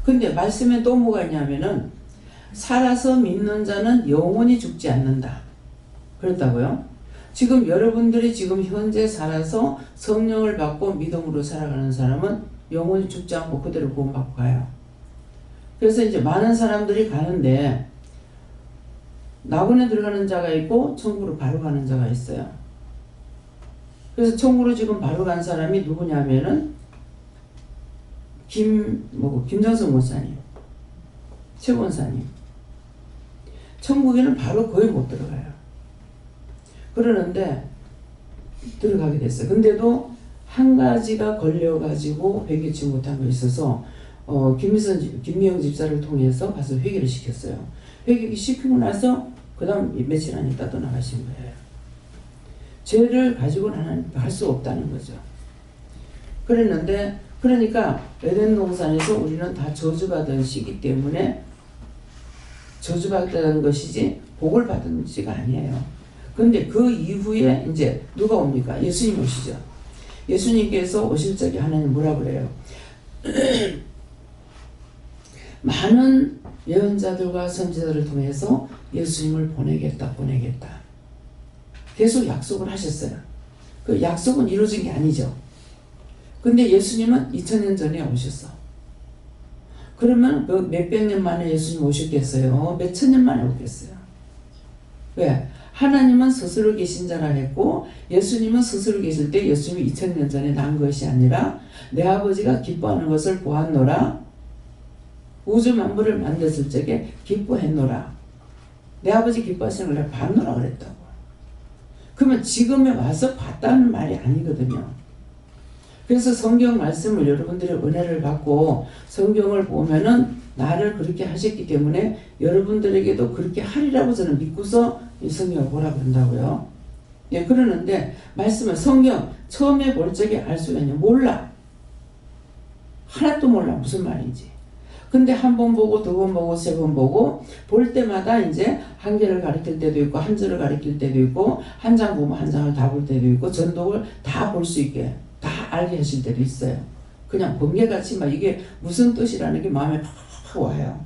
근데 말씀에 또 뭐가 있냐면은 살아서 믿는 자는 영원히 죽지 않는다. 그렇다고요? 지금 여러분들이 지금 현재 살아서 성령을 받고 믿음으로 살아가는 사람은 영원히 죽지 않고 그대로 구원받고 가요. 그래서 이제 많은 사람들이 가는데 낙원에 들어가는 자가 있고 천국으로 바로 가는 자가 있어요. 그래서 천국으로 지금 바로 간 사람이 누구냐면은 김정성 목사님, 최 권사님. 천국에는 바로 거의 못 들어가요. 그러는데 들어가게 됐어요. 근데도 한 가지가 걸려가지고 회개치 못한 거 있어서 김미영 집사를 통해서 가서 회개를 시켰어요. 회개 시키고 나서 그 다음 며칠 안 있다 떠나가신 거예요. 죄를 가지고는 하나님 할 수 없다는 거죠. 그랬는데 그러니까 에덴 동산에서 우리는 다 저주받은 시기 때문에 저주받은 것이지 복을 받은 지가 아니에요. 근데 그 이후에 이제 누가 옵니까? 예수님 오시죠. 예수님께서 오실 적에 하나님 뭐라 그래요? 많은 예언자들과 선지자들을 통해서 예수님을 보내겠다. 계속 약속을 하셨어요. 그 약속은 이루어진 게 아니죠. 근데 예수님은 2000년 전에 오셨어. 그러면 그 몇백 년 만에 예수님 오셨겠어요? 몇천 년 만에 오겠어요? 왜? 하나님은 스스로 계신 자라 했고 예수님은 스스로 계실 때 예수님이 2000년 전에 난 것이 아니라 내 아버지가 기뻐하는 것을 보았노라. 우주 만물을 만들었을 적에 기뻐했노라. 내 아버지 기뻐하시는 걸 내가 봤노라 그랬다고. 그러면 지금에 와서 봤다는 말이 아니거든요. 그래서 성경 말씀을 여러분들이 은혜를 받고 성경을 보면은 나를 그렇게 하셨기 때문에 여러분들에게도 그렇게 하리라고 저는 믿고서 이 성경을 보라 그런다고요. 예, 그러는데 말씀은 성경 처음에 볼 적에 알 수가 있냐? 몰라. 하나도 몰라 무슨 말인지. 근데 한 번 보고 두 번 보고 세 번 보고 볼 때마다 이제 한 개를 가리킬 때도 있고 한 절을 가리킬 때도 있고 한 장 보면 한 장을 다 볼 때도 있고 전독을 다 볼 수 있게 다 알게 하실 때도 있어요. 그냥 번개같이 막 이게 무슨 뜻이라는 게 마음에 팍 와요.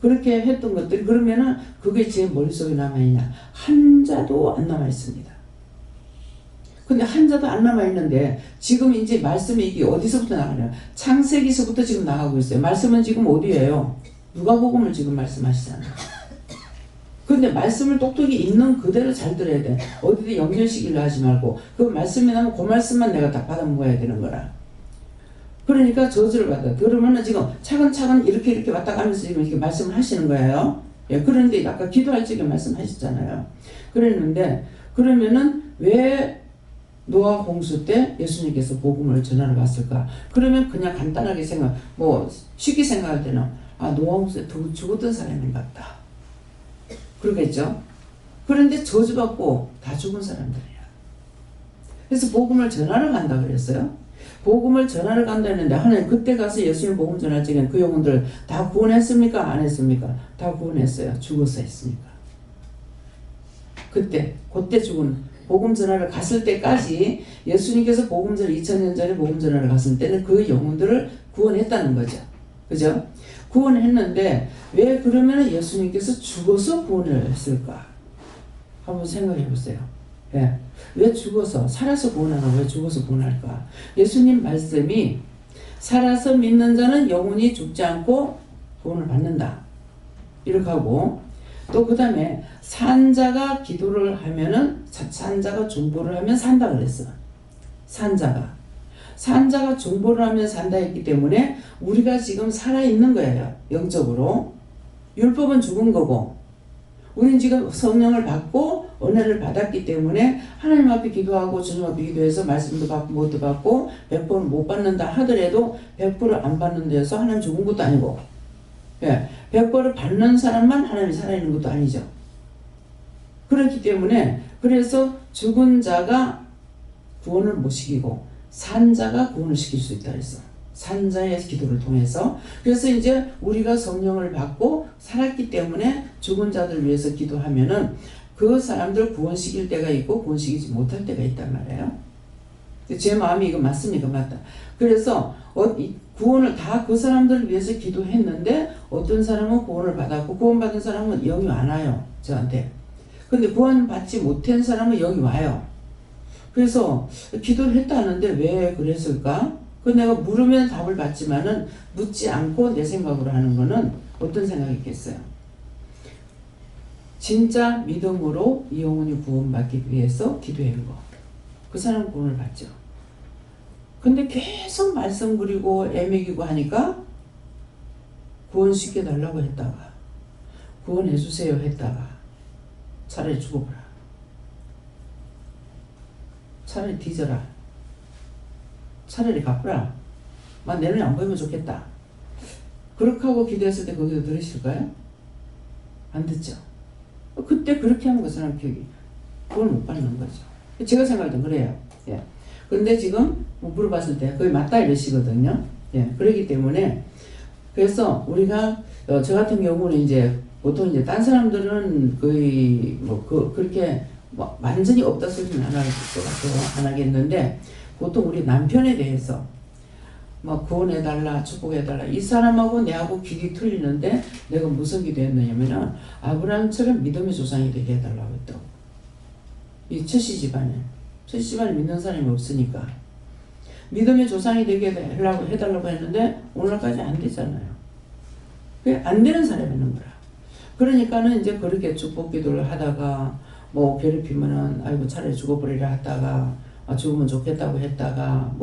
그렇게 했던 것들이 그러면은 그게 제 머릿속에 남아있냐? 한자도 안 남아있습니다. 근데 한자도 안 남아있는데 지금 이제 말씀이 이게 어디서부터 나가냐? 창세기서부터 지금 나가고 있어요. 말씀은 지금 어디예요? 누가복음을 지금 말씀하시잖아요. 근데 말씀을 똑똑히 있는 그대로 잘 들어야 돼. 어디든 연결시키려 하지 말고 그 말씀이 나면 그 말씀만 내가 다 받아 먹어야 되는 거라. 그러니까 저주를 받아. 그러면은 지금 차근차근 이렇게 왔다 가면서 지금 이렇게 말씀을 하시는 거예요. 예, 그런데 아까 기도할 적에 말씀하셨잖아요. 그랬는데 그러면은 왜 노아 홍수 때 예수님께서 복음을 전하러 갔을까? 그러면 그냥 간단하게 쉽게 생각할 때는 노아 홍수 때 죽었던 사람인 것 같다. 그러겠죠? 그런데 저주받고 다 죽은 사람들이야. 그래서 복음을 전하러 간다 그랬어요. 복음을 전하러 간다 했는데 하나님 그때 가서 예수님 복음 전할 적에는 그 영혼들 다 구원했습니까? 안 했습니까? 다 구원했어요. 죽어서 했습니까? 그때 죽은 복음 전하러 갔을 때까지 예수님께서 복음 전 2000년 전에 복음 전하러 갔을 때는 그 영혼들을 구원했다는 거죠. 그죠? 구원했는데 왜 그러면 예수님께서 죽어서 구원을 했을까? 한번 생각해 보세요. 예. 왜 죽어서 살아서 구원하나 왜 죽어서 구원할까? 예수님 말씀이 살아서 믿는 자는 영원히 죽지 않고 구원을 받는다. 이렇게 하고 또 그 다음에 산자가 기도를 하면은 산자가 중보를 하면 산다 그랬어. 산자가 중보를 하면 산다 했기 때문에 우리가 지금 살아있는 거예요. 영적으로. 율법은 죽은 거고 우리는 지금 성령을 받고 은혜를 받았기 때문에 하나님 앞에 기도하고 주님 앞에 기도해서 말씀도 받고 뭣도 받고 100% 못 받는다 하더라도 100%안 받는 데서 하나님 죽은 것도 아니고 100% 받는 사람만 하나님이 살아있는 것도 아니죠. 그렇기 때문에 그래서 죽은 자가 구원을 못 시키고 산 자가 구원을 시킬 수 있다 그랬어. 산자의 기도를 통해서. 그래서 이제 우리가 성령을 받고 살았기 때문에 죽은 자들 위해서 기도하면은 그 사람들 구원시킬 때가 있고 구원시키지 못할 때가 있단 말이에요. 제 마음이 이거 맞습니까? 맞다. 그래서 이 구원을 다 그 사람들을 위해서 기도했는데 어떤 사람은 구원을 받았고 구원받은 사람은 영이 안 와요. 저한테. 근데 구원받지 못한 사람은 영이 와요. 그래서 기도를 했다 하는데 왜 그랬을까? 그 내가 물으면 답을 받지만은 묻지 않고 내 생각으로 하는 거는 어떤 생각이 있겠어요? 진짜 믿음으로 이 영혼이 구원받기 위해서 기도한 거. 그 사람은 구원을 받죠. 근데 계속 말씀 부리고 애매기고 하니까 구원시켜 달라고 했다가 구원해 주세요 했다가 차라리 죽어보라. 차라리 뒤져라. 차라리 갚으라. 내 눈에 안 보이면 좋겠다. 그렇게 하고 기도했을 때 거기서 들으실까요? 안 듣죠. 그때 그렇게 하면 그 사람 기억이 그걸 못 받는 거죠. 제가 생각할 땐 그래요. 예. 근데 지금 물어봤을 때 거의 맞다 이러시거든요. 예. 그렇기 때문에 그래서 우리가 저 같은 경우는 이제 보통 이제 딴 사람들은 거의 그렇게 완전히 없다 소리는 안 할 것 같아요. 안 하겠는데 보통 우리 남편에 대해서 구원해달라 축복해달라 이 사람하고 내하고 길이 틀리는데 내가 무슨 기도했느냐면은 아브라함처럼 믿음의 조상이 되게 해달라고 했다고. 이 셋이 집안에 믿는 사람이 없으니까 믿음의 조상이 되게 해달라고 했는데 오늘까지 안 되잖아요. 그게 안 되는 사람이 있는 거라. 그러니까는 이제 그렇게 축복 기도를 하다가 괴롭히면은 아이고 차라리 죽어버리라 했다가 죽으면 좋겠다고 했다가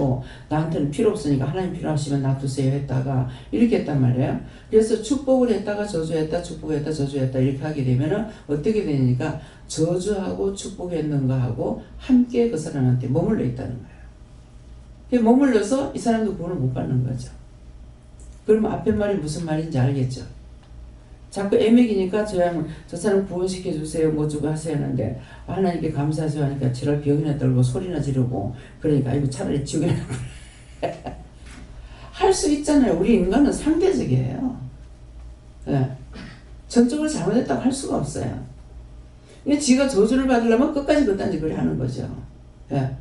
나한테는 필요 없으니까 하나님 필요하시면 놔두세요 했다가 이렇게 했단 말이에요. 그래서 축복을 했다가 저주했다 축복했다 저주했다 이렇게 하게 되면은 어떻게 되니까 저주하고 축복했는가 하고 함께 그 사람한테 머물러 있다는 거예요. 머물러서 이 사람도 구원을 못 받는 거죠. 그러면 앞에 말이 무슨 말인지 알겠죠. 자꾸 애매기니까 저 사람 구원시켜 주세요 주고 하세요 하는데 하나님께 감사하세요 하니까 지랄 병이나 떨고 소리나 지르고 그러니까 이거 차라리 지옥에 할 수 있잖아요. 우리 인간은 상대적이에요. 네. 전적으로 잘못했다고 할 수가 없어요. 그러니까 지가 저주를 받으려면 끝까지 그딴 짓을 하는 거죠. 네.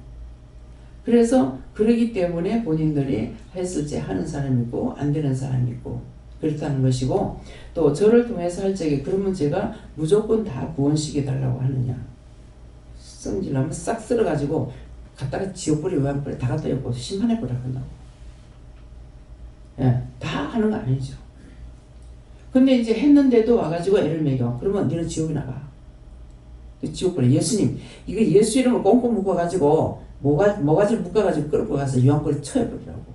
그래서 그러기 때문에 본인들이 했을지 하는 사람이 있고 안 되는 사람이 있고 그렇다는 것이고 또 저를 통해서 할 적에 그러면 제가 무조건 다 구원시켜달라고 하느냐. 성질나면 싹 쓸어가지고 갖다가 지옥불이 외환불에 다 갖다 엮고 심판해버려 한다고. 예, 다 하는 거 아니죠. 근데 이제 했는데도 와가지고 애를 먹여. 그러면 너는 지옥에 나가. 지옥불에 예수님 이거 예수 이름을 꽁꽁 묶어가지고 모가지를 묶어가지고 끌고 가서 유황불에 쳐버리라고.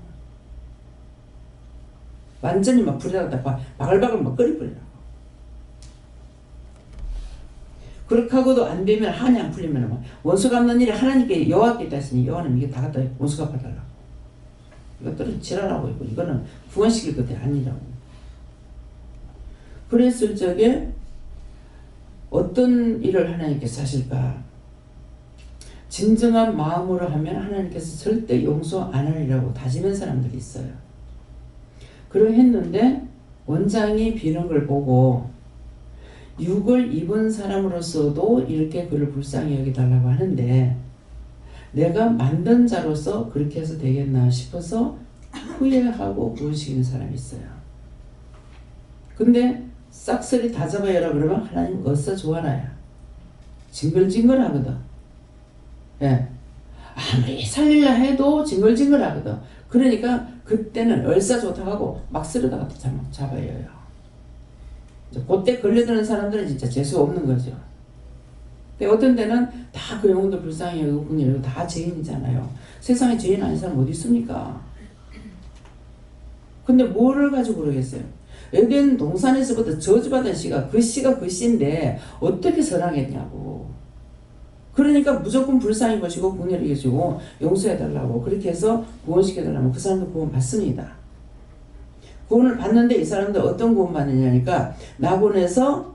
완전히 불에다가 바글바글 끓여버리라고. 그렇게 하고도 안 되면 한이 안 풀리면 원수 갚는 일이 하나님께 여호와께 있다 했으니 여호와는 이게 다 갖다 원수 갚아달라고. 이것들은 지랄하고 있고 이거는 구원시킬 것이 아니라고. 그랬을 적에 어떤 일을 하나님께서 하실까? 진정한 마음으로 하면 하나님께서 절대 용서 안 하리라고 다짐한 사람들이 있어요. 그러했는데 원장이 비는 걸 보고 육을 입은 사람으로서도 이렇게 그를 불쌍히 여기달라고 하는데 내가 만든 자로서 그렇게 해서 되겠나 싶어서 후회하고 구원시키는 사람이 있어요. 근데 싹쓸이 다 잡아야라 그러면 하나님 어서 좋아라야. 징글징글하거든. 예. 아무리 살리려 해도 징글징글하거든. 그러니까 그때는 얼싸 좋다고 하고 막 쓸어다가 잡아야 해요. 그때 걸려드는 사람들은 진짜 재수 없는 거죠. 근데 어떤 데는 다 그 영혼도 불쌍히 여기고 그냥 다 죄인이잖아요. 세상에 죄인 아닌 사람 어디 있습니까? 근데 뭐를 가지고 그러겠어요? 에덴 동산에서부터 저주받은 씨가 그 씨인데 어떻게 선하겠냐고. 그러니까 무조건 불쌍히 보시고 긍휼히 여기시고 용서해달라고 그렇게 해서 구원시켜달라면 그 사람도 구원 받습니다. 구원을 받는데 이 사람들 어떤 구원 받느냐니까 낙원에서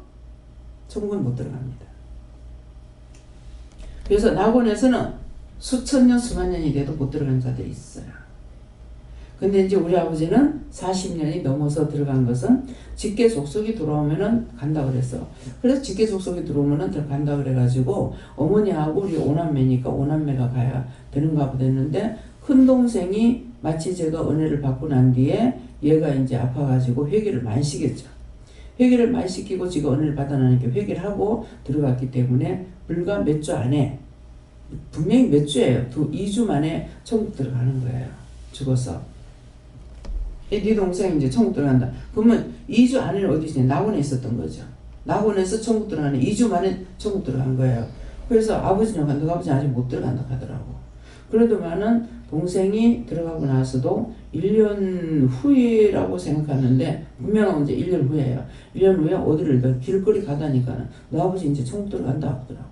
천국에 못 들어갑니다. 그래서 낙원에서는 수천 년 수만 년이 돼도 못 들어가는 자들이 있어요. 근데 이제 우리 아버지는 40년이 넘어서 들어간 것은 직계 족속이 들어오면은 간다 그랬어. 그래서 직계 족속이 들어오면은 들어간다 그래가지고 어머니하고 우리 오남매니까 오남매가 가야 되는가 보다 했는데 큰 동생이 마치 제가 은혜를 받고 난 뒤에 얘가 이제 아파가지고 회개를 많이 시켰죠. 회개를 많이 시키고 지금 은혜를 받아나니까 회개를 하고 들어갔기 때문에 불과 몇 주 안에 분명히 몇 주예요. 2주 만에 천국 들어가는 거예요. 죽어서. 네 동생 이제 천국 들어간다. 그러면 2주 안에는 어디 있냐? 낙원에 있었던 거죠. 낙원에서 천국 들어가는 2주 만에 천국 들어간 거예요. 그래서 아버지는 간다고 아버지 아직 못 들어간다 하더라고. 그래도만은 동생이 들어가고 나서도 1년 후라고 생각하는데 분명히 이제 1년 후예요. 1년 후에 어디를 길거리 가다니까 너 아버지 이제 천국 들어간다 하더라고.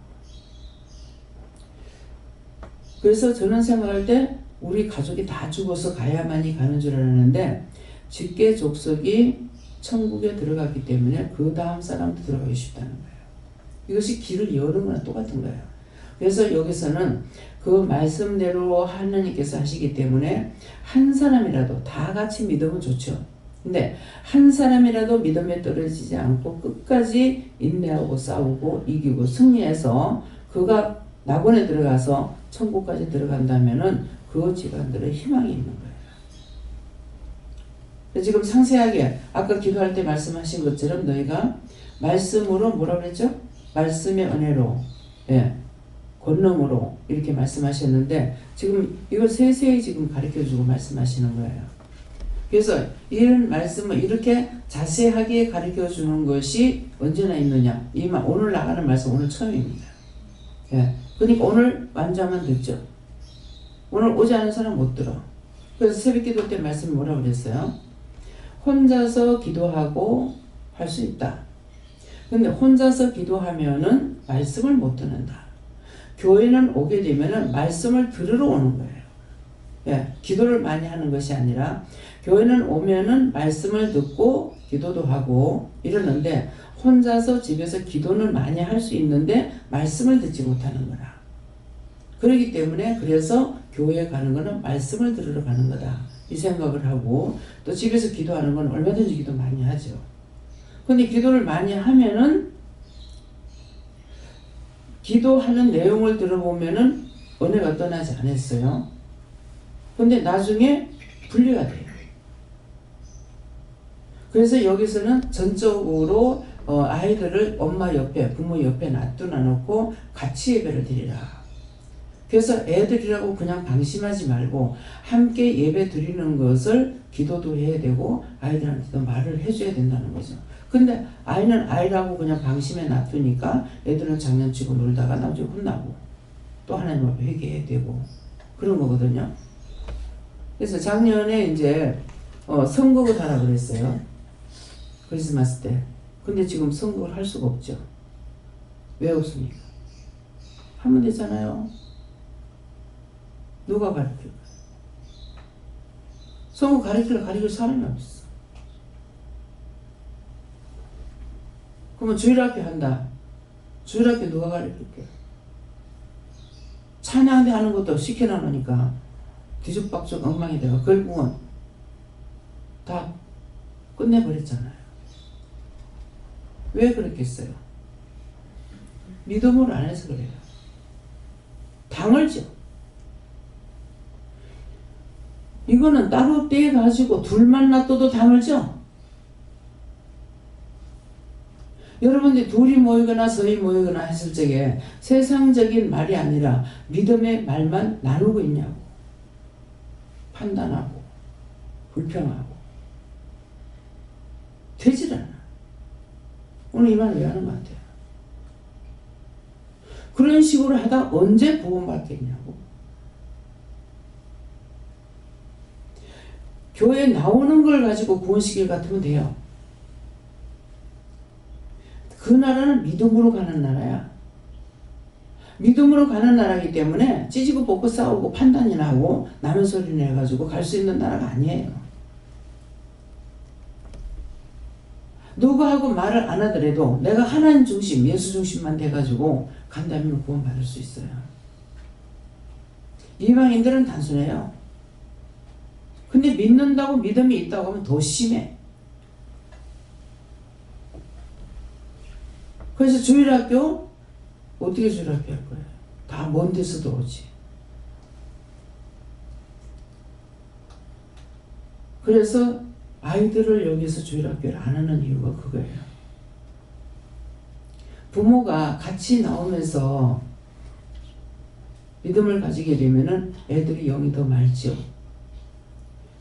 그래서 저는 생각할 때 우리 가족이 다 죽어서 가야만이 가는 줄 알았는데 직계 족속이 천국에 들어갔기 때문에 그 다음 사람도 들어가기 쉽다는 거예요. 이것이 길을 여는 거랑 똑같은 거예요. 그래서 여기서는 그 말씀대로 하나님께서 하시기 때문에 한 사람이라도 다 같이 믿으면 좋죠. 근데 한 사람이라도 믿음에 떨어지지 않고 끝까지 인내하고 싸우고 이기고 승리해서 그가 낙원에 들어가서 천국까지 들어간다면은 그 집안들의 희망이 있는 거예요. 지금 상세하게 아까 기도할 때 말씀하신 것처럼 너희가 말씀으로 뭐라 그랬죠? 말씀의 은혜로, 예, 권능으로 이렇게 말씀하셨는데 지금 이걸 세세히 지금 가르쳐주고 말씀하시는 거예요. 그래서 이런 말씀을 이렇게 자세하게 가르쳐주는 것이 언제나 있느냐? 오늘 나가는 말씀 오늘 처음입니다. 예, 그러니까 오늘 완주하면 됐죠. 오늘 오지 않은 사람 못 들어. 그래서 새벽 기도 때 말씀이 뭐라고 그랬어요? 혼자서 기도하고 할 수 있다. 근데 혼자서 기도하면은 말씀을 못 듣는다. 교회는 오게 되면은 말씀을 들으러 오는 거예요. 예, 기도를 많이 하는 것이 아니라 교회는 오면은 말씀을 듣고 기도도 하고 이러는데 혼자서 집에서 기도는 많이 할 수 있는데 말씀을 듣지 못하는 거라. 그렇기 때문에 그래서 교회에 가는 거는 말씀을 들으러 가는 거다. 이 생각을 하고 또 집에서 기도하는 건 얼마든지 기도 많이 하죠. 근데 기도를 많이 하면은 기도하는 내용을 들어보면은 은혜가 떠나지 않았어요. 근데 나중에 분리가 돼요. 그래서 여기서는 전적으로 아이들을 엄마 옆에 부모 옆에 놔두어 놓고 같이 예배를 드리라. 그래서 애들이라고 그냥 방심하지 말고 함께 예배 드리는 것을 기도도 해야 되고 아이들한테도 말을 해줘야 된다는 거죠. 근데 아이는 아이라고 그냥 방심해 놔두니까 애들은 장난치고 놀다가 나중에 혼나고 또 하나님 앞에 회개해야 되고 그런 거거든요. 그래서 작년에 이제 선곡을 하라 그랬어요. 크리스마스 때. 근데 지금 선곡을 할 수가 없죠. 왜 없습니까? 하면 되잖아요. 누가 가르칠까? 선곡 가르칠 사람이 없어. 그러면 주일학교 한다. 주일학교 누가 가르칠게? 찬양대 하는 것도 시켜놔놓으니까 뒤죽박죽 엉망이 되고 결국은 다 끝내버렸잖아요. 왜 그랬겠어요? 믿음으로 안 해서 그래요. 당을죠. 이거는 따로 떼가지고 둘만 놔둬도 당을죠. 여러분들이 둘이 모이거나 서희 모이거나 했을 적에 세상적인 말이 아니라 믿음의 말만 나누고 있냐고. 판단하고 불평하고 되질 않아. 오늘 이 말을 왜 하는 것 같아요? 그런 식으로 하다 언제 구원받겠냐고. 교회 나오는 걸 가지고 구원시킬 같으면 돼요. 그 나라는 믿음으로 가는 나라야. 믿음으로 가는 나라이기 때문에 찌지고 볶고 싸우고 판단이나 하고 남의 소리 내가지고 갈 수 있는 나라가 아니에요. 누구하고 말을 안 하더라도 내가 하나님 중심, 예수 중심만 돼가지고 간다면 구원받을 수 있어요. 이방인들은 단순해요. 근데 믿는다고 믿음이 있다고 하면 더 심해. 그래서 주일학교 어떻게 주일학교 할 거예요? 다 먼 데서도 오지. 그래서 아이들을 여기서 주일학교를 안 하는 이유가 그거예요. 부모가 같이 나오면서 믿음을 가지게 되면은 애들이 영이 더 맑죠.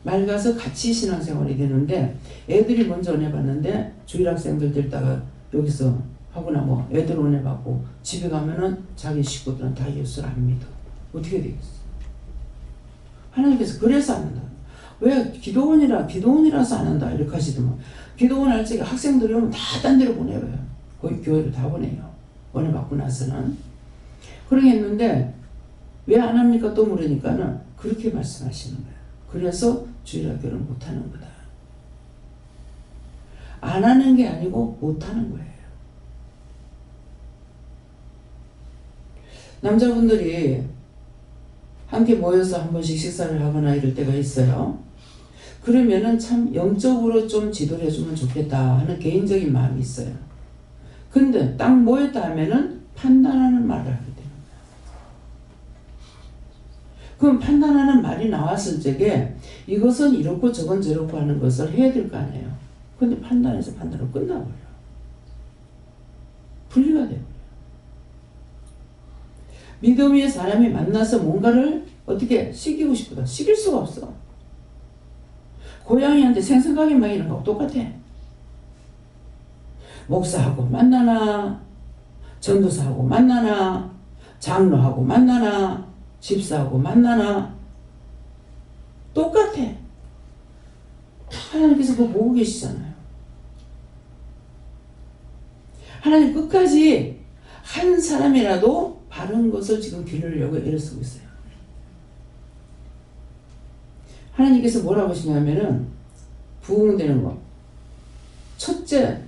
맑아서 같이 신앙생활이 되는데 애들이 먼저 은혜 받는데 주일학생들 데다가 여기서 하거나 뭐 애들 은혜 받고 집에 가면은 자기 식구들은 다 예수를 안 믿어. 어떻게 되겠어? 하나님께서 그래서 안 한다. 왜 기도원이라서 안 한다 이렇게 하시더만, 기도원 할 적에 학생들이 오면 다 딴 데로 보내요. 거의 교회로 다 보내요. 은혜 받고 나서는. 그러게 했는데 왜 안 합니까? 또 물으니까는 그렇게 말씀하시는 거예요. 그래서 주일학교를 못 하는 거다. 안 하는 게 아니고 못 하는 거예요. 남자분들이 함께 모여서 한 번씩 식사를 하거나 이럴 때가 있어요. 그러면은 참 영적으로 좀 지도를 해주면 좋겠다 하는 개인적인 마음이 있어요. 근데 딱 모였다 하면은 판단하는 말을 하게 되는 거예요. 그럼 판단하는 말이 나왔을 적에 이것은 이렇고 저건 저렇고 하는 것을 해야 될 거 아니에요. 근데 판단해서 판단으로 끝나버려요. 분리가 돼요. 믿음의 사람이 만나서 뭔가를 어떻게 시키고 싶거든. 시킬 수가 없어. 고양이한테 생선가게 먹이는 거하고 똑같아. 목사하고 만나나, 전도사하고 만나나, 장로하고 만나나, 집사하고 만나나 똑같아. 다 하나님께서 그거 보고 계시잖아요. 하나님 끝까지 한 사람이라도 바른 것을 지금 기르려고 애를 쓰고 있어요. 하나님께서 뭐라고 하시냐면은 부흥되는 거. 첫째,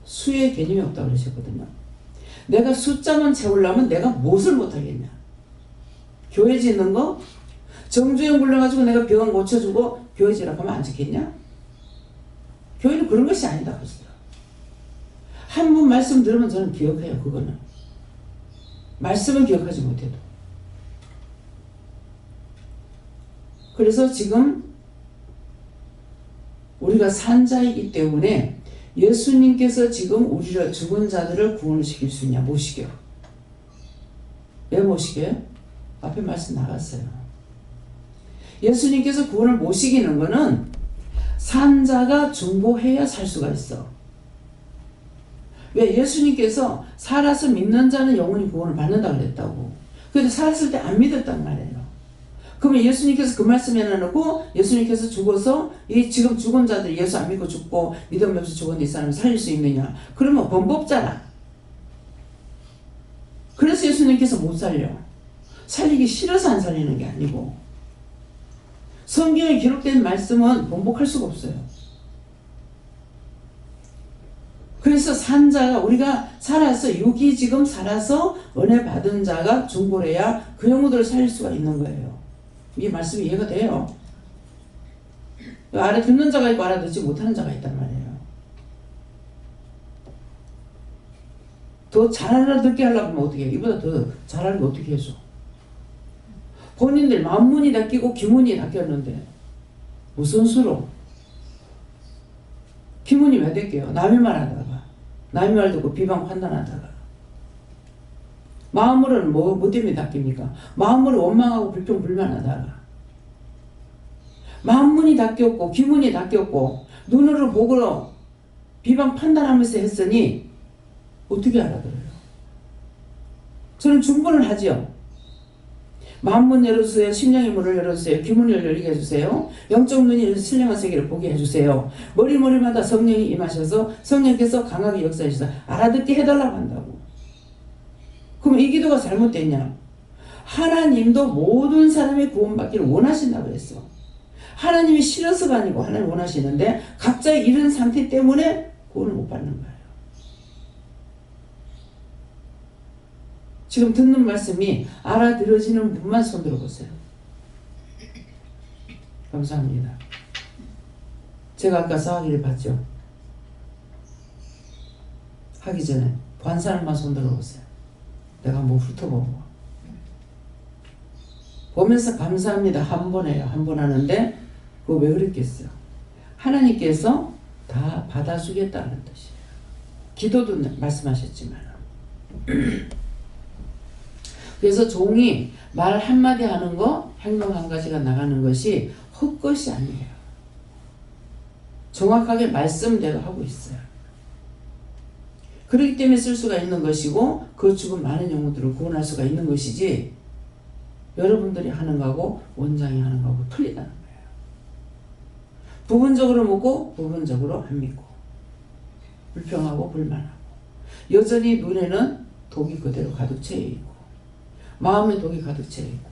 수의 개념이 없다고 그러셨거든요. 내가 숫자만 채우려면 내가 무엇을 못하겠냐. 교회 짓는 거? 정주행 불러가지고 내가 병원 고쳐주고 교회 지라고 하면 안 지겠냐? 교회는 그런 것이 아니다. 한 번 말씀 들으면 저는 기억해요. 그거는. 말씀은 기억하지 못해도. 그래서 지금 우리가 산자이기 때문에 예수님께서 지금 우리를 죽은 자들을 구원시킬 수 있냐? 못 시켜. 왜 못 시켜요? 앞에 말씀 나갔어요. 예수님께서 구원을 못 시키는 거는 산자가 중보해야 살 수가 있어. 왜? 예수님께서 살아서 믿는 자는 영원히 구원을 받는다고 그랬다고. 그런데 살았을 때 안 믿었단 말이에요. 그러면 예수님께서 그 말씀 해놔놓고 예수님께서 죽어서 이 지금 죽은 자들이 예수 안 믿고 죽고 믿음 없이 죽었는데 이 사람을 살릴 수 있느냐? 그러면 범법자라. 그래서 예수님께서 못 살려. 살리기 싫어서 안 살리는 게 아니고, 성경에 기록된 말씀은 번복할 수가 없어요. 그래서 산자가, 우리가 살아서 육이 지금 살아서 은혜 받은 자가 중보를 해야 그 영혼들을 살릴 수가 있는 거예요. 이 말씀이 이해가 돼요. 알아듣는 자가 있고 알아듣지 못하는 자가 있단 말이에요. 더 잘 알아듣게 하려고 하면 어떻게 해? 이보다 더 잘 알고 어떻게 해줘? 본인들 만문이 닦이고 기문이 닦였는데 무슨 수로? 기문이 왜 닦여요? 남의 말 하다가, 남의 말 듣고 비방 판단하다가. 마음으로는 뭐 때문에 닦입니까? 마음으로 원망하고 불평 불만하다가. 만문이 닦였고 기문이 닦였고 눈으로 보고 비방 판단하면서 했으니 어떻게 알아들어요? 저는 중보를 하죠. 마음문 열어주세요. 심령의 문을 열어주세요. 귀문을 열리게 해주세요. 영적 눈이 신령한 세계를 보게 해주세요. 머리마다 성령이 임하셔서 성령께서 강하게 역사하셔서 알아듣게 해달라고 한다고. 그럼 이 기도가 잘못됐냐? 하나님도 모든 사람이 구원받기를 원하신다고 했어. 하나님이 싫어서가 아니고 하나님 원하시는데 각자의 이런 상태 때문에 구원을 못 받는 거예요. 지금 듣는 말씀이 알아들어지는 분만 손 들어보세요. 감사합니다. 제가 아까 사학기를 봤죠. 하기 전에 반 사람만 손 들어보세요. 내가 한번 훑어보고 보면서 감사합니다. 한 번 해요. 한 번 하는데 그거 왜 그랬겠어요? 하나님께서 다 받아주겠다는 뜻이에요. 기도도 말씀하셨지만 그래서 종이 말 한마디 하는 거, 행동 한 가지가 나가는 것이 헛것이 아니에요. 정확하게 말씀대로 하고 있어요. 그렇기 때문에 쓸 수가 있는 것이고 그 죽은 많은 영혼들을 구원할 수가 있는 것이지 여러분들이 하는 거하고 원장이 하는 거하고 틀리다는 거예요. 부분적으로 묻고 부분적으로 안 믿고 불평하고 불만하고 여전히 눈에는 독이 그대로 가득 채여 있고 마음에 독이 가득 채여 있고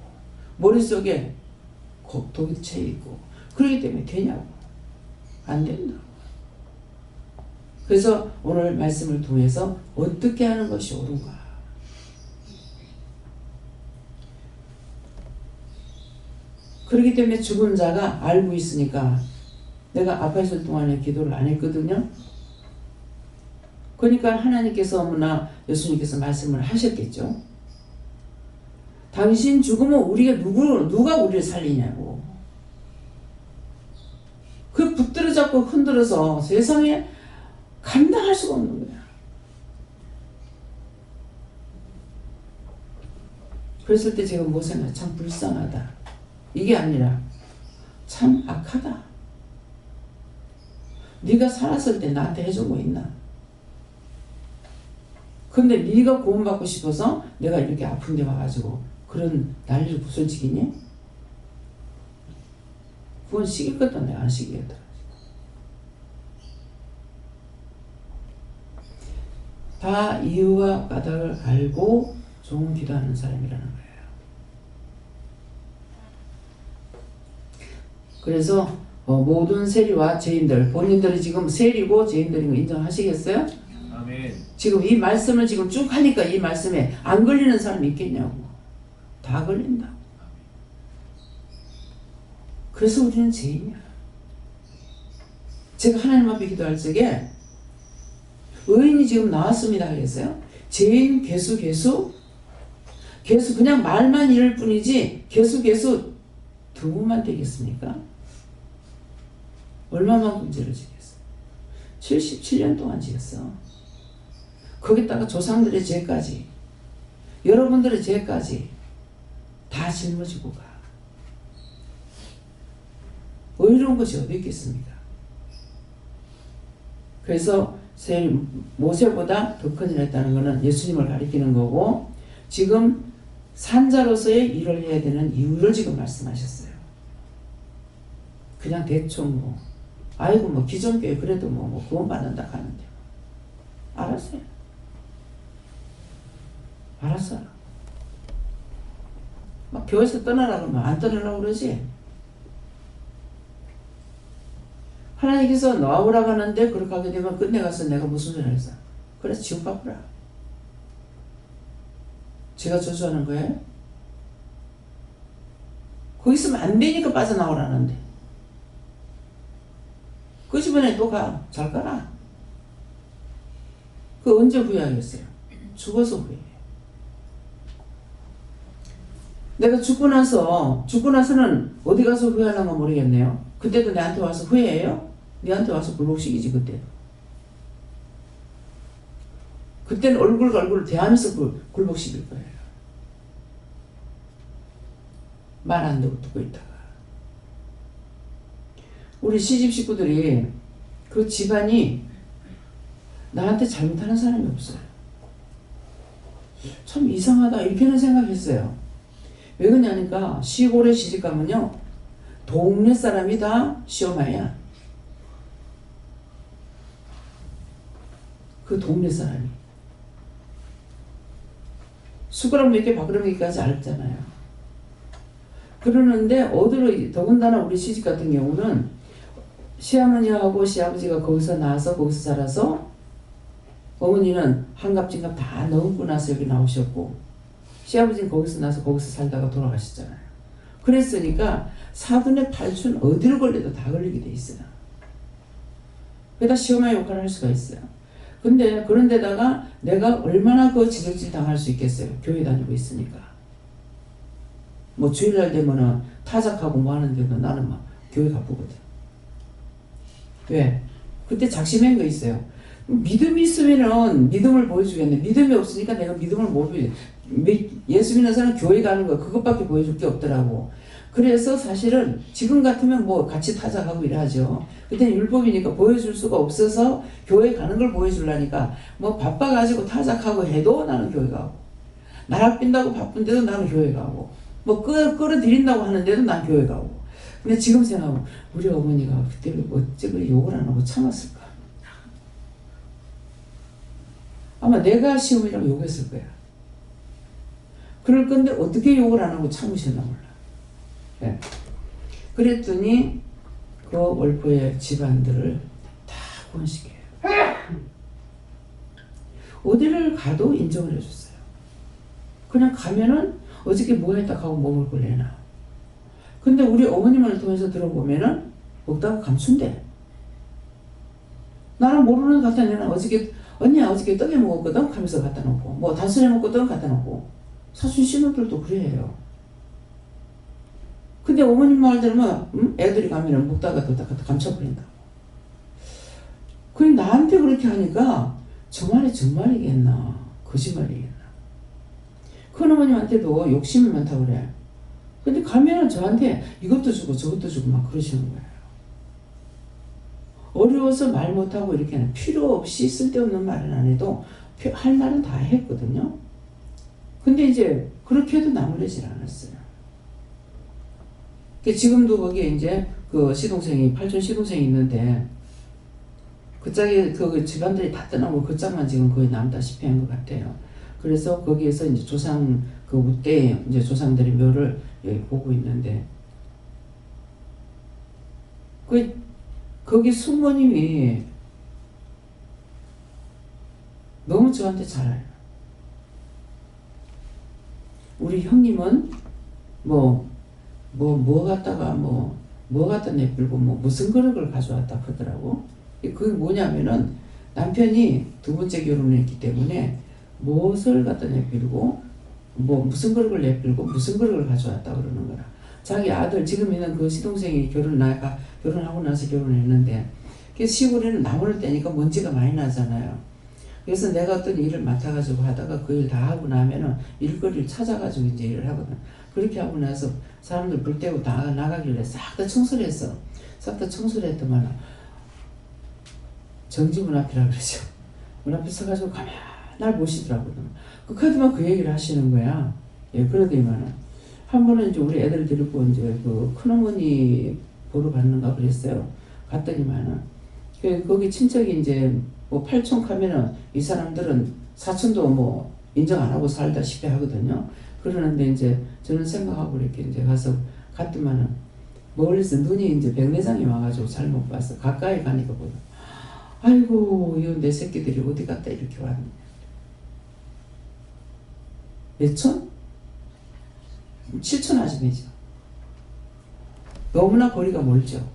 머릿속에 독이 채여 있고 그렇기 때문에 되냐고 안 된다고. 그래서 오늘 말씀을 통해서 어떻게 하는 것이 옳은가. 그렇기 때문에 죽은 자가 알고 있으니까 내가 아파 있을 동안에 기도를 안 했거든요. 그러니까 하나님께서 어머나 예수님께서 말씀을 하셨겠죠. 당신 죽으면 우리가 누가 우리를 살리냐고. 그 붙들어 잡고 흔들어서 세상에 감당할 수가 없는 거야. 그랬을 때 제가 뭐 생각해? 참 불쌍하다. 이게 아니라 참 악하다. 네가 살았을 때 나한테 해준 거 있나? 근데 네가 구원받고 싶어서 내가 이렇게 아픈 데 와가지고 그런 난리를 부서지겠니? 그건 시기거든. 내가 안 시기겠더라. 다 이유와 까닭을 알고 좋은 기도하는 사람이라는 거예요. 그래서 모든 세리와 죄인들, 본인들이 지금 세리고 죄인들인 거 인정하시겠어요? 아멘. 지금 이 말씀을 지금 쭉 하니까 이 말씀에 안 걸리는 사람이 있겠냐고. 다 걸린다. 그래서 우리는 죄인이야. 제가 하나님 앞에 기도할 적에 의인이 지금 나왔습니다 하겠어요? 죄인 개수 그냥 말만 이럴 뿐이지 개수 두 분만 되겠습니까? 얼마만큼 죄를 지겠어? 77년 동안 지었어. 거기다가 조상들의 죄까지 여러분들의 죄까지 다 짊어지고 가. 의로운 것이 어디 있겠습니까? 그래서 모세보다 더 큰 일을 했다는 것은 예수님을 가리키는 거고 지금 산자로서의 일을 해야 되는 이유를 지금 말씀하셨어요. 그냥 대충 아이고 기존교회 그래도 구원받는다 하는데 알았어요. 알았어. 막 교회에서 떠나라 그러면 안 떠나려고 그러지. 하나님께서 나오라고 하는데 그렇게 하게 되면 끝내 가서 내가 무슨 소리를 했어? 그래서 지옥 가보라. 제가 저주하는 거예요? 거기 있으면 안 되니까 빠져나오라는데. 그 집안에 또 가. 잘 가라. 그 언제 후회하겠어요? 죽어서 후회해. 내가 죽고 나서는 어디 가서 후회하려나 모르겠네요. 그때도 내한테 와서 후회해요? 내한테 와서 굴복시키지 그때. 그때는 얼굴 대하면서 굴복시킬 거예요. 말 안 듣고 있다가. 우리 시집 식구들이 그 집안이 나한테 잘못하는 사람이 없어요. 참 이상하다 이렇게는 생각했어요. 왜 그러냐니까 시골에 시집가면요 동네 사람이 다 시어머니야. 그 동네 사람이 숟가락 몇 개 밥그릇 몇 개까지 알잖아요. 그러는데 어디로 더군다나 우리 시집 같은 경우는 시어머니하고 시아버지가 거기서 나와서 거기서 자라서 어머니는 한갑진갑 다 넣고 나서 여기 나오셨고 시아버지는 거기서 나서 거기서 살다가 돌아가셨잖아요. 그랬으니까 사돈의 팔촌 어디를 걸려도 다 걸리게 돼 있어요. 그러다 시험의 역할을 할 수가 있어요. 근데 그런데다가 내가 얼마나 그 지적질 당할 수 있겠어요. 교회 다니고 있으니까. 뭐 주일날 되면은 타작하고 뭐 하는데도 나는 막 교회 가보거든. 왜? 그때 작심한 거 있어요. 믿음이 있으면은 믿음을 보여주겠네. 믿음이 없으니까 내가 믿음을 못 보여. 예수 믿는 사람 교회 가는 거 그것밖에 보여줄 게 없더라고. 그래서 사실은 지금 같으면 뭐 같이 타작하고 이러죠. 그때는 율법이니까 보여줄 수가 없어서 교회 가는 걸 보여주려니까 뭐 바빠가지고 타작하고 해도 나는 교회 가고, 나락 빈다고 바쁜데도 나는 교회 가고, 뭐 끌어들인다고 하는데도 난 교회 가고. 근데 지금 생각하면 우리 어머니가 그때 어째 그래 욕을 안 하고 참았을까? 아마 내가 시험이라고 욕했을 거야. 그럴 건데 어떻게 욕을 안 하고 참으셨나 몰라. 네. 그랬더니 그 월포의 집안들을 다 구원시켜요. 어디를 가도 인정을 해줬어요. 그냥 가면은 어저께 뭐 했다 하고 몸을 걸레나. 근데 우리 어머님을 통해서 들어보면은 먹다가 감춘대. 나는 모르는 것 같아. 내가 언니야 어저께 떡에 먹었거든 하면서 갖다 놓고, 뭐 단순에 먹거든 갖다 놓고. 사촌 신우들도 그래요. 근데 어머님 말 들으면 애들이 가면은 먹다가 또 갖다 감춰버린다고. 그럼 나한테 그렇게 하니까 저 말이 정말이겠나 거짓말이겠나. 큰 어머님한테도 욕심이 많다고 그래. 근데 가면은 저한테 이것도 주고 저것도 주고 막 그러시는 거예요. 어려워서 말 못하고 이렇게는 필요 없이 쓸데없는 말은 안 해도 할 말은 다 했거든요. 근데 이제 그렇게 해도 나무래질 않았어요. 지금도 거기에 이제 그 시동생이, 팔촌 시동생이 있는데 그 짝에 그 집안들이 다 떠나고 그 짝만 지금 거의 남다시피 한 것 같아요. 그래서 거기에서 이제 조상 그 우때 이제 조상들의 묘를 보고 있는데 거기 숙모님이 너무 저한테 잘 알아요. 우리 형님은 뭐 갖다가 뭐 갖다 내밀고 뭐 무슨 그릇을 가져왔다 하더라고. 그게 뭐냐면은 남편이 두 번째 결혼을 했기 때문에 무엇을 갖다 내밀고 뭐 무슨 그릇을 내밀고 무슨 그릇을 가져왔다 그러는 거라. 자기 아들 지금 있는 그 시동생이 결혼하고 나서 결혼했는데 그 시골에는 나무를 떼니까 먼지가 많이 나잖아요. 그래서 내가 어떤 일을 맡아가지고 하다가 그 일 다 하고 나면은 일거리를 찾아가지고 이제 일을 하거든. 그렇게 하고 나서 사람들 불 떼고 다 나가길래 싹 다 청소를 했어. 싹 다 청소를 했더만 정지문 앞이라 그러죠. 문 앞에 서가지고 가만히 날 보시더라고요. 그 카드만 그 얘기를 하시는 거야. 예, 그러더니만은 한 번은 이제 우리 애들 데리고 이제 그 큰어머니 보러 갔는가 그랬어요. 갔더니만은 거기 친척이 이제 뭐 팔촌 가면은 이 사람들은 사촌도 뭐 인정 안 하고 살다시피 하거든요. 그러는데 이제 저는 생각하고 이렇게 이제 가서 갔더만은 멀리서 눈이 이제 백내장이 와가지고 잘못 봤어. 가까이 가니까 보다. 아이고 이 내 새끼들이 어디 갔다 이렇게 왔네. 몇 촌? 7촌 아줌이죠. 너무나 거리가 멀죠.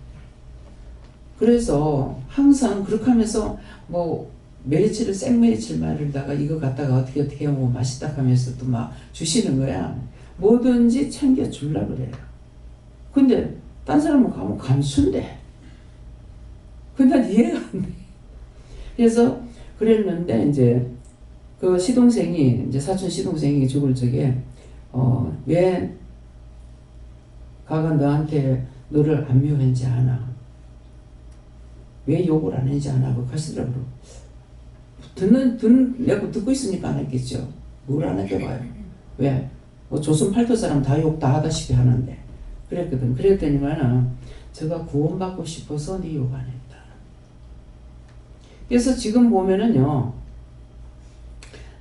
그래서 항상 그렇게 하면서 뭐 메리치를 생메리치를 말을다가 이거 갖다가 어떻게 하면 맛있다 하면서 또 막 주시는 거야. 뭐든지 챙겨 줄라 그래요. 근데 딴 사람은 가면 감춘대. 근데 난 이해가 안 돼. 그래서 그랬는데 이제 그 시동생이 이제 사촌 시동생이 죽을 적에 왜 가가 너한테 너를 안 미워했는지 아나? 왜 욕을 안 했는지 아나? 그 하시더라고요. 내가 듣고 있으니까 안 했겠죠. 뭘 안 했겠어요. 왜? 뭐 조선 팔도 사람 다 욕 다 하다시피 하는데. 그랬거든. 그랬더니만은 제가 구원받고 싶어서 네 욕 안 했다. 그래서 지금 보면은요,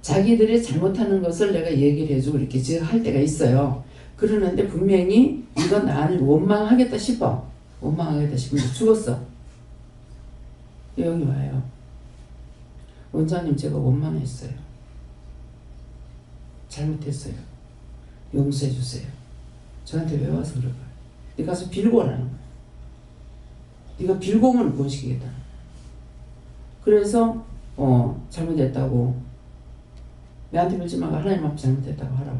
자기들이 잘못하는 것을 내가 얘기를 해주고 이렇게 제가 할 때가 있어요. 그러는데 분명히 이건 나는 원망하겠다 싶어. 원망하겠다 싶은데 죽었어. 여기 와요. 원장님 제가 원망했어요. 잘못했어요. 용서해 주세요. 저한테 왜 와서 그럴까요? 네가 가서 빌고 오라는 거야. 네가 빌고 오면 구원시키겠다. 그래서 잘못했다고 내한테 밀지 말고 하나님 앞에 잘못했다고 하라고.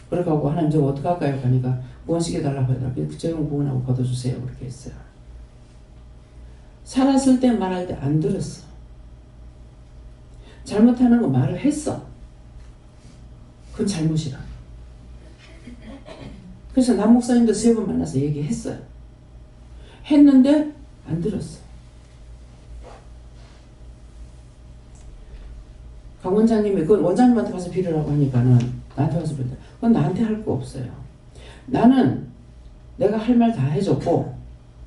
그렇게 하고 하나님 저 어떡할까요? 하니까 구원시켜달라고 하더라고요. 그 죄용 구원하고 걷어주세요. 그렇게 했어요. 살았을 때 말할 때 안 들었어. 잘못하는 거 말을 했어. 그건 잘못이라. 그래서 남 목사님도 3번 만나서 얘기했어요. 했는데 안 들었어. 강 원장님이 그건 원장님한테 가서 빌으라고 하니까는 나한테 가서 빌다. 그건 나한테 할 거 없어요. 나는 내가 할 말 다 해줬고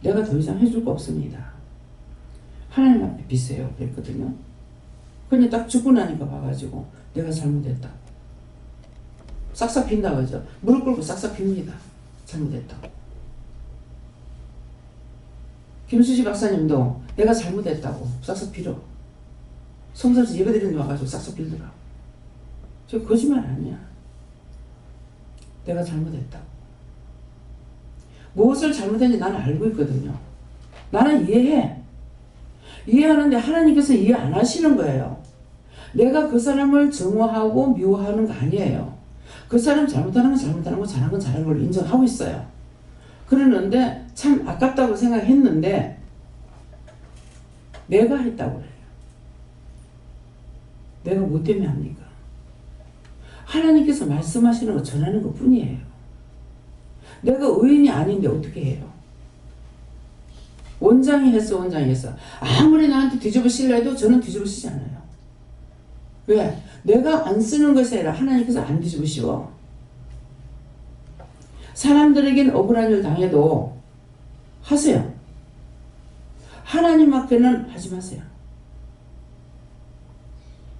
내가 더 이상 해줄 거 없습니다. 하나님 앞에 비세요. 그랬거든요. 근데 딱 죽고 나니까 봐가지고 내가 잘못했다. 싹싹 빈다 그죠? 무릎 꿇고 싹싹 빕니다. 잘못했다고. 김수지 박사님도 내가 잘못했다고 싹싹 빌어. 성사에서 예배드리는 데 와가지고 싹싹 빌더라. 저 거짓말 아니야. 내가 잘못했다고. 무엇을 잘못했는지 나는 알고 있거든요. 나는 이해해. 이해하는데 하나님께서 이해 안 하시는 거예요. 내가 그 사람을 증오하고 미워하는 거 아니에요. 그 사람 잘못하는 건 잘못하는 거 잘한 건 잘한 걸 인정하고 있어요. 그러는데 참 아깝다고 생각했는데 내가 했다고 그래요. 내가 뭐 때문에 합니까? 하나님께서 말씀하시는 거 전하는 것 뿐이에요. 내가 의인이 아닌데 어떻게 해요? 원장이 했어. 아무리 나한테 뒤집어 씌려 해도 저는 뒤집어 씌지 않아요. 왜? 내가 안 쓰는 것이 아니라 하나님께서 안 뒤집어 씌워. 사람들에겐 억울한 일 당해도 하세요. 하나님 앞에는 하지 마세요.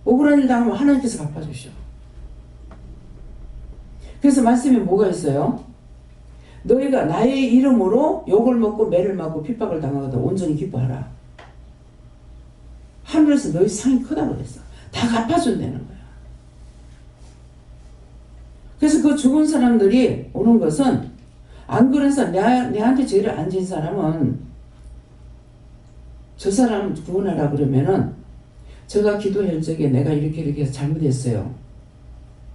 억울한 일 당하면 하나님께서 갚아주셔. 그래서 말씀에 뭐가 있어요? 너희가 나의 이름으로 욕을 먹고 매를 맞고 핍박을 당하거든 온전히 기뻐하라. 하늘에서 너희 상이 크다고 그랬어. 다 갚아준다는 거야. 그래서 그 죽은 사람들이 오는 것은 안 그래서 내한테 죄를 안 진 사람은 저 사람 구원하라 그러면은 제가 기도할 적에 내가 이렇게 해서 잘못했어요.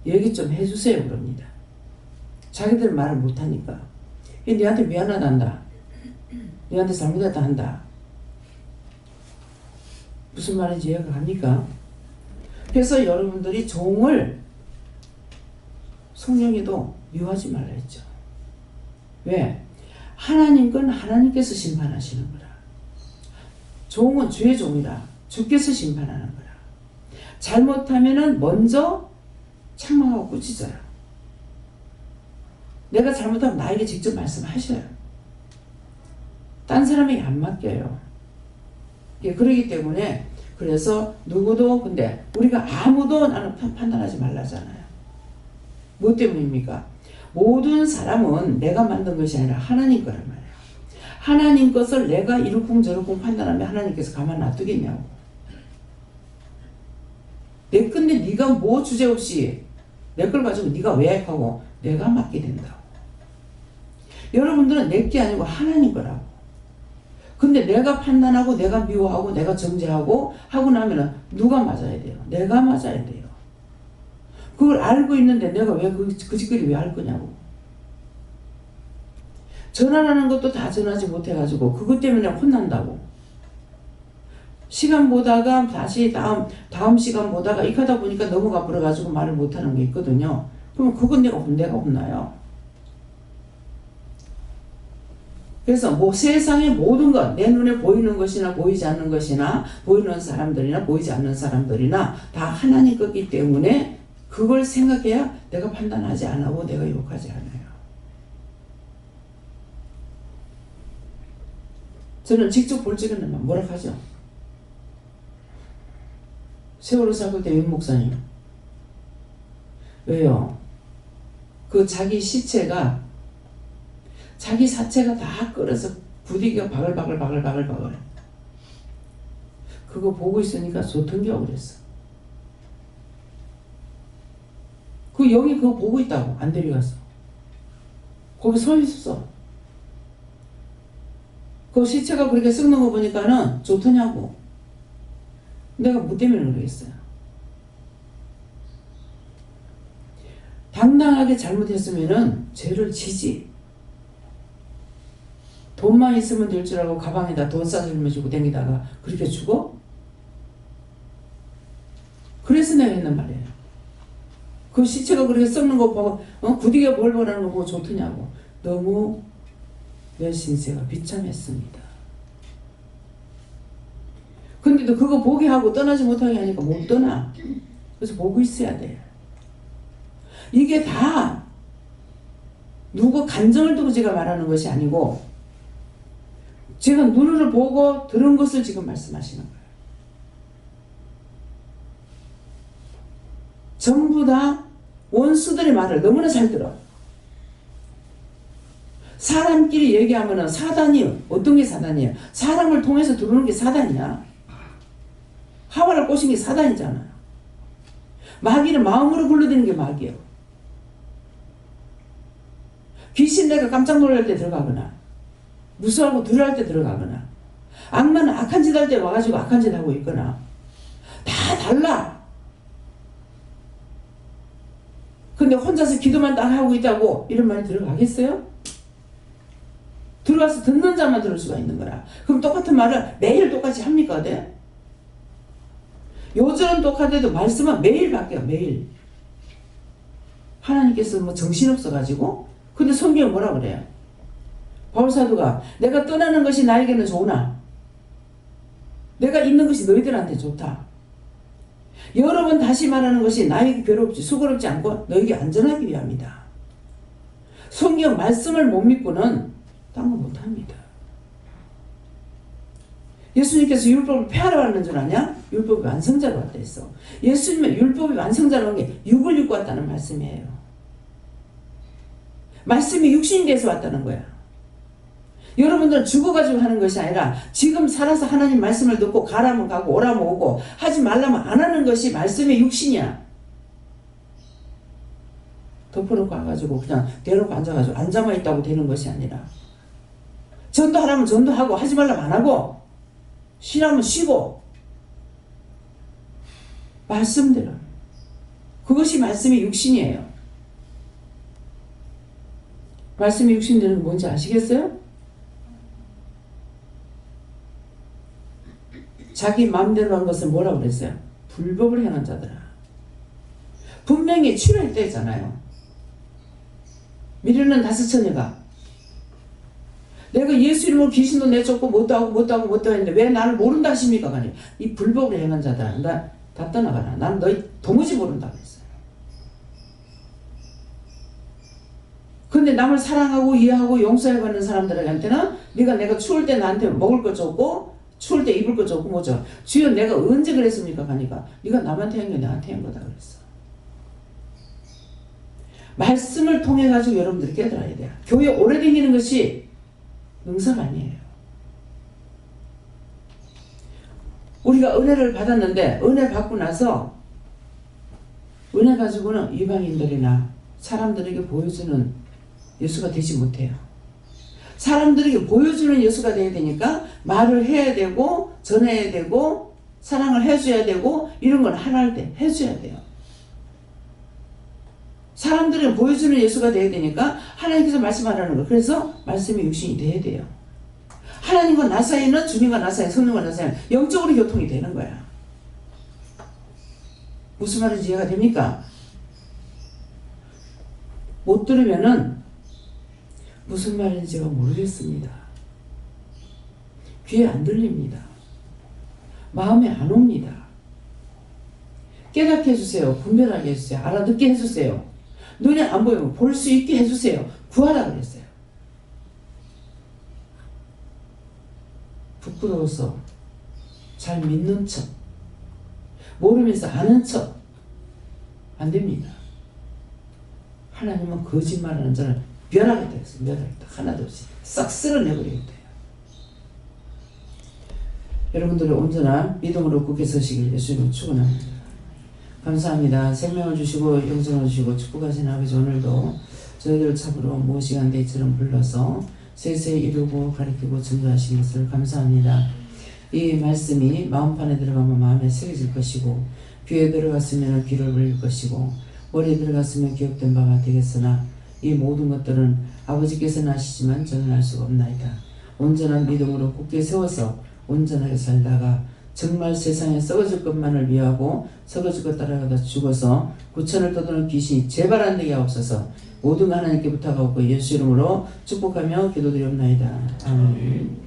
얘기 좀 해주세요 그럽니다. 자기들 말을 못하니까. 니한테 미안하다 한다. 니한테 잘못했다 한다. 무슨 말인지 이해가 갑니까? 그래서 여러분들이 종을 성령에도 미워하지 말라 했죠. 왜? 하나님 건 하나님께서 심판하시는 거라. 종은 주의 종이라. 주께서 심판하는 거라. 잘못하면은 먼저 책망하고 꾸짖어요. 내가 잘못하면 나에게 직접 말씀하셔요. 딴 사람에게 안 맡겨요. 예, 그러기 때문에 그래서 누구도 근데 우리가 아무도 나는 판단하지 말라잖아요. 뭐 때문입니까? 모든 사람은 내가 만든 것이 아니라 하나님 거란 말이에요. 하나님 것을 내가 이러쿵저러쿵 판단하면 하나님께서 가만 놔두겠냐고. 내 건데 네가 뭐 주제없이 내 걸 가지고 네가 왜 하고 내가 맡게 된다고. 여러분들은 내 게 아니고 하나님 거라고. 근데 내가 판단하고 내가 미워하고 내가 정죄하고 하고 나면은 누가 맞아야 돼요? 내가 맞아야 돼요. 그걸 알고 있는데 내가 왜 그 짓거리 왜 할 거냐고. 전화하는 것도 다 전하지 못해가지고 그것 때문에 혼난다고. 시간 보다가 다시 다음 시간 보다가 이렇게 하다 보니까 넘어가 버려가지고 말을 못하는 게 있거든요. 그러면 그건 내가 혼나요. 그래서 뭐 세상의 모든 것, 내 눈에 보이는 것이나 보이지 않는 것이나 보이는 사람들이나 보이지 않는 사람들이나 다 하나님 거기 때문에 그걸 생각해야 내가 판단하지 않고 내가 욕하지 않아요. 저는 직접 볼 적에는 뭐라 하죠? 세월호 사고 때 윤 목사님. 왜요? 그 자기 시체가 자기 사체가 다 끓어서 부디가 바글바글 그거 보고 있으니까 소통겨 그랬어. 그 여기 그거 보고 있다고 안 데려갔어. 거기 서 있었어. 그 시체가 그렇게 썩는 거 보니까는 좋더냐고. 내가 뭐 때문에 그러겠어요? 당당하게 잘못했으면은 죄를 지지. 돈만 있으면 될 줄 알고 가방에다 돈 싸들면주고 댕기다가 그렇게 죽어? 그래서 내가 했는 말이에요. 그 시체가 그렇게 썩는 거 보고 구디가 뭘 보라는 거 보고 좋더냐고. 너무 내 신세가 비참했습니다. 근데도 그거 보게 하고 떠나지 못하게 하니까 못 떠나. 그래서 보고 있어야 돼. 이게 다 누구 감정을 두고 제가 말하는 것이 아니고 제가 눈으로 보고 들은 것을 지금 말씀하시는 거예요. 전부 다 원수들의 말을 너무나 잘 들어. 사람끼리 얘기하면은 사단이 어떤 게 사단이에요? 사람을 통해서 들어오는 게 사단이야. 하와를 꼬신 게 사단이잖아. 마귀는 마음으로 불러드는 게 마귀예요. 귀신 내가 깜짝 놀랄 때 들어가거나 무서워하고 두려워할 때 들어가거나 악마는 악한 짓 할 때 와가지고 악한 짓 하고 있거나 다 달라. 근데 혼자서 기도만 딱 하고 있다고 이런 말이 들어가겠어요? 들어가서 듣는 자만 들을 수가 있는 거라. 그럼 똑같은 말을 매일 똑같이 합니까? 네? 요즘은 똑같아도 말씀은 매일 바뀌어요. 매일. 하나님께서 뭐 정신없어가지고 근데 성경은 뭐라 그래요? 바울사도가 내가 떠나는 것이 나에게는 좋으나 내가 있는 것이 너희들한테 좋다. 여러 번 다시 말하는 것이 나에게 괴롭지 수고롭지 않고 너에게 안전하기 위함이다. 성경 말씀을 못 믿고는 딴 거 못합니다. 예수님께서 율법을 폐하러 왔는 줄 아냐? 율법이 완성자로 왔다 했어. 예수님은 율법이 완성자로 온 게 육을 입고 왔다는 말씀이에요. 말씀이 육신이 돼서 왔다는 거야. 여러분들은 죽어가지고 하는 것이 아니라 지금 살아서 하나님 말씀을 듣고 가라면 가고 오라면 오고 하지 말라면 안 하는 것이 말씀의 육신이야. 덮어놓고 와가지고 그냥 대놓고 앉아가지고 앉아만 있다고 되는 것이 아니라 전도하라면 전도하고 하지 말라면 안 하고 쉬라면 쉬고 말씀대로 그것이 말씀의 육신이에요. 말씀의 육신되는 뭔지 아시겠어요? 자기 마음대로 한 것을 뭐라고 그랬어요? 불법을 행한 자들아. 분명히 치료할 때잖아요. 미르는 다섯 처녀가 내가 예수 이름으로 귀신도 내쫓고 못도 하고 했는데 왜 나를 모른다 하십니까? 아니, 이 불법을 행한 자들아. 나 다 떠나가라. 나는 너희 도무지 모른다 그랬어요. 근데 남을 사랑하고 이해하고 용서해받는 사람들한테는 내가 추울 때 나한테 먹을 거 줬고 추울 때 입을 거 줬고 뭐죠. 주여 내가 언제 그랬습니까? 하니까 네가 남한테 한 게 나한테 한 거다 그랬어. 말씀을 통해 가지고 여러분들이 깨달아야 돼요. 교회 오래 다니는 것이 능사가 아니에요. 우리가 은혜를 받았는데 은혜 받고 나서 은혜 가지고는 이방인들이나 사람들에게 보여주는 예수가 되지 못해요. 사람들에게 보여주는 예수가 돼야 되니까 말을 해야 되고 전해야 되고 사랑을 해줘야 되고 이런 건 하나할 때 해줘야 돼요. 사람들은 보여주는 예수가 돼야 되니까 하나님께서 말씀하라는 거. 그래서 말씀이 육신이 돼야 돼요. 하나님과 나 사이는 주님과 나 사이, 성령과 나 사이는 영적으로 교통이 되는 거야. 무슨 말인지 이해가 됩니까? 못 들으면은 무슨 말인지가 모르겠습니다. 귀에 안 들립니다. 마음에 안 옵니다. 깨닫게 해주세요. 분별하게 해주세요. 알아듣게 해주세요. 눈에 안 보이면 볼 수 있게 해주세요. 구하라 그랬어요. 부끄러워서 잘 믿는 척, 모르면서 아는 척 안 됩니다. 하나님은 거짓말하는 자를 멸하겠다 했어요. 멸하겠다. 하나도 없이 싹 쓸어내버리겠다. 여러분들의 온전한 믿음으로 굳게 서시길 예수님을 축원합니다. 감사합니다. 생명을 주시고 영생을 주시고 축복하신 아버지, 오늘도 저희들을 참으로 무엇이간데이처럼 불러서 세세 이루고 가르치고 전도하신 것을 감사합니다. 이 말씀이 마음판에 들어가면 마음에 새겨질 것이고 귀에 들어갔으면 귀를 울릴 것이고 머리에 들어갔으면 기억된 바가 되겠으나 이 모든 것들은 아버지께서는 아시지만 저는 알 수가 없나이다. 온전한 믿음으로 굳게 세워서 온전하게 살다가 정말 세상에 썩어질 것만을 위하고 썩어질 것 따라가다 죽어서 구천을 떠도는 귀신이 제발 안 되게 하옵소서. 모든 거 하나님께 부탁하고 예수 이름으로 축복하며 기도드리옵나이다. 아멘.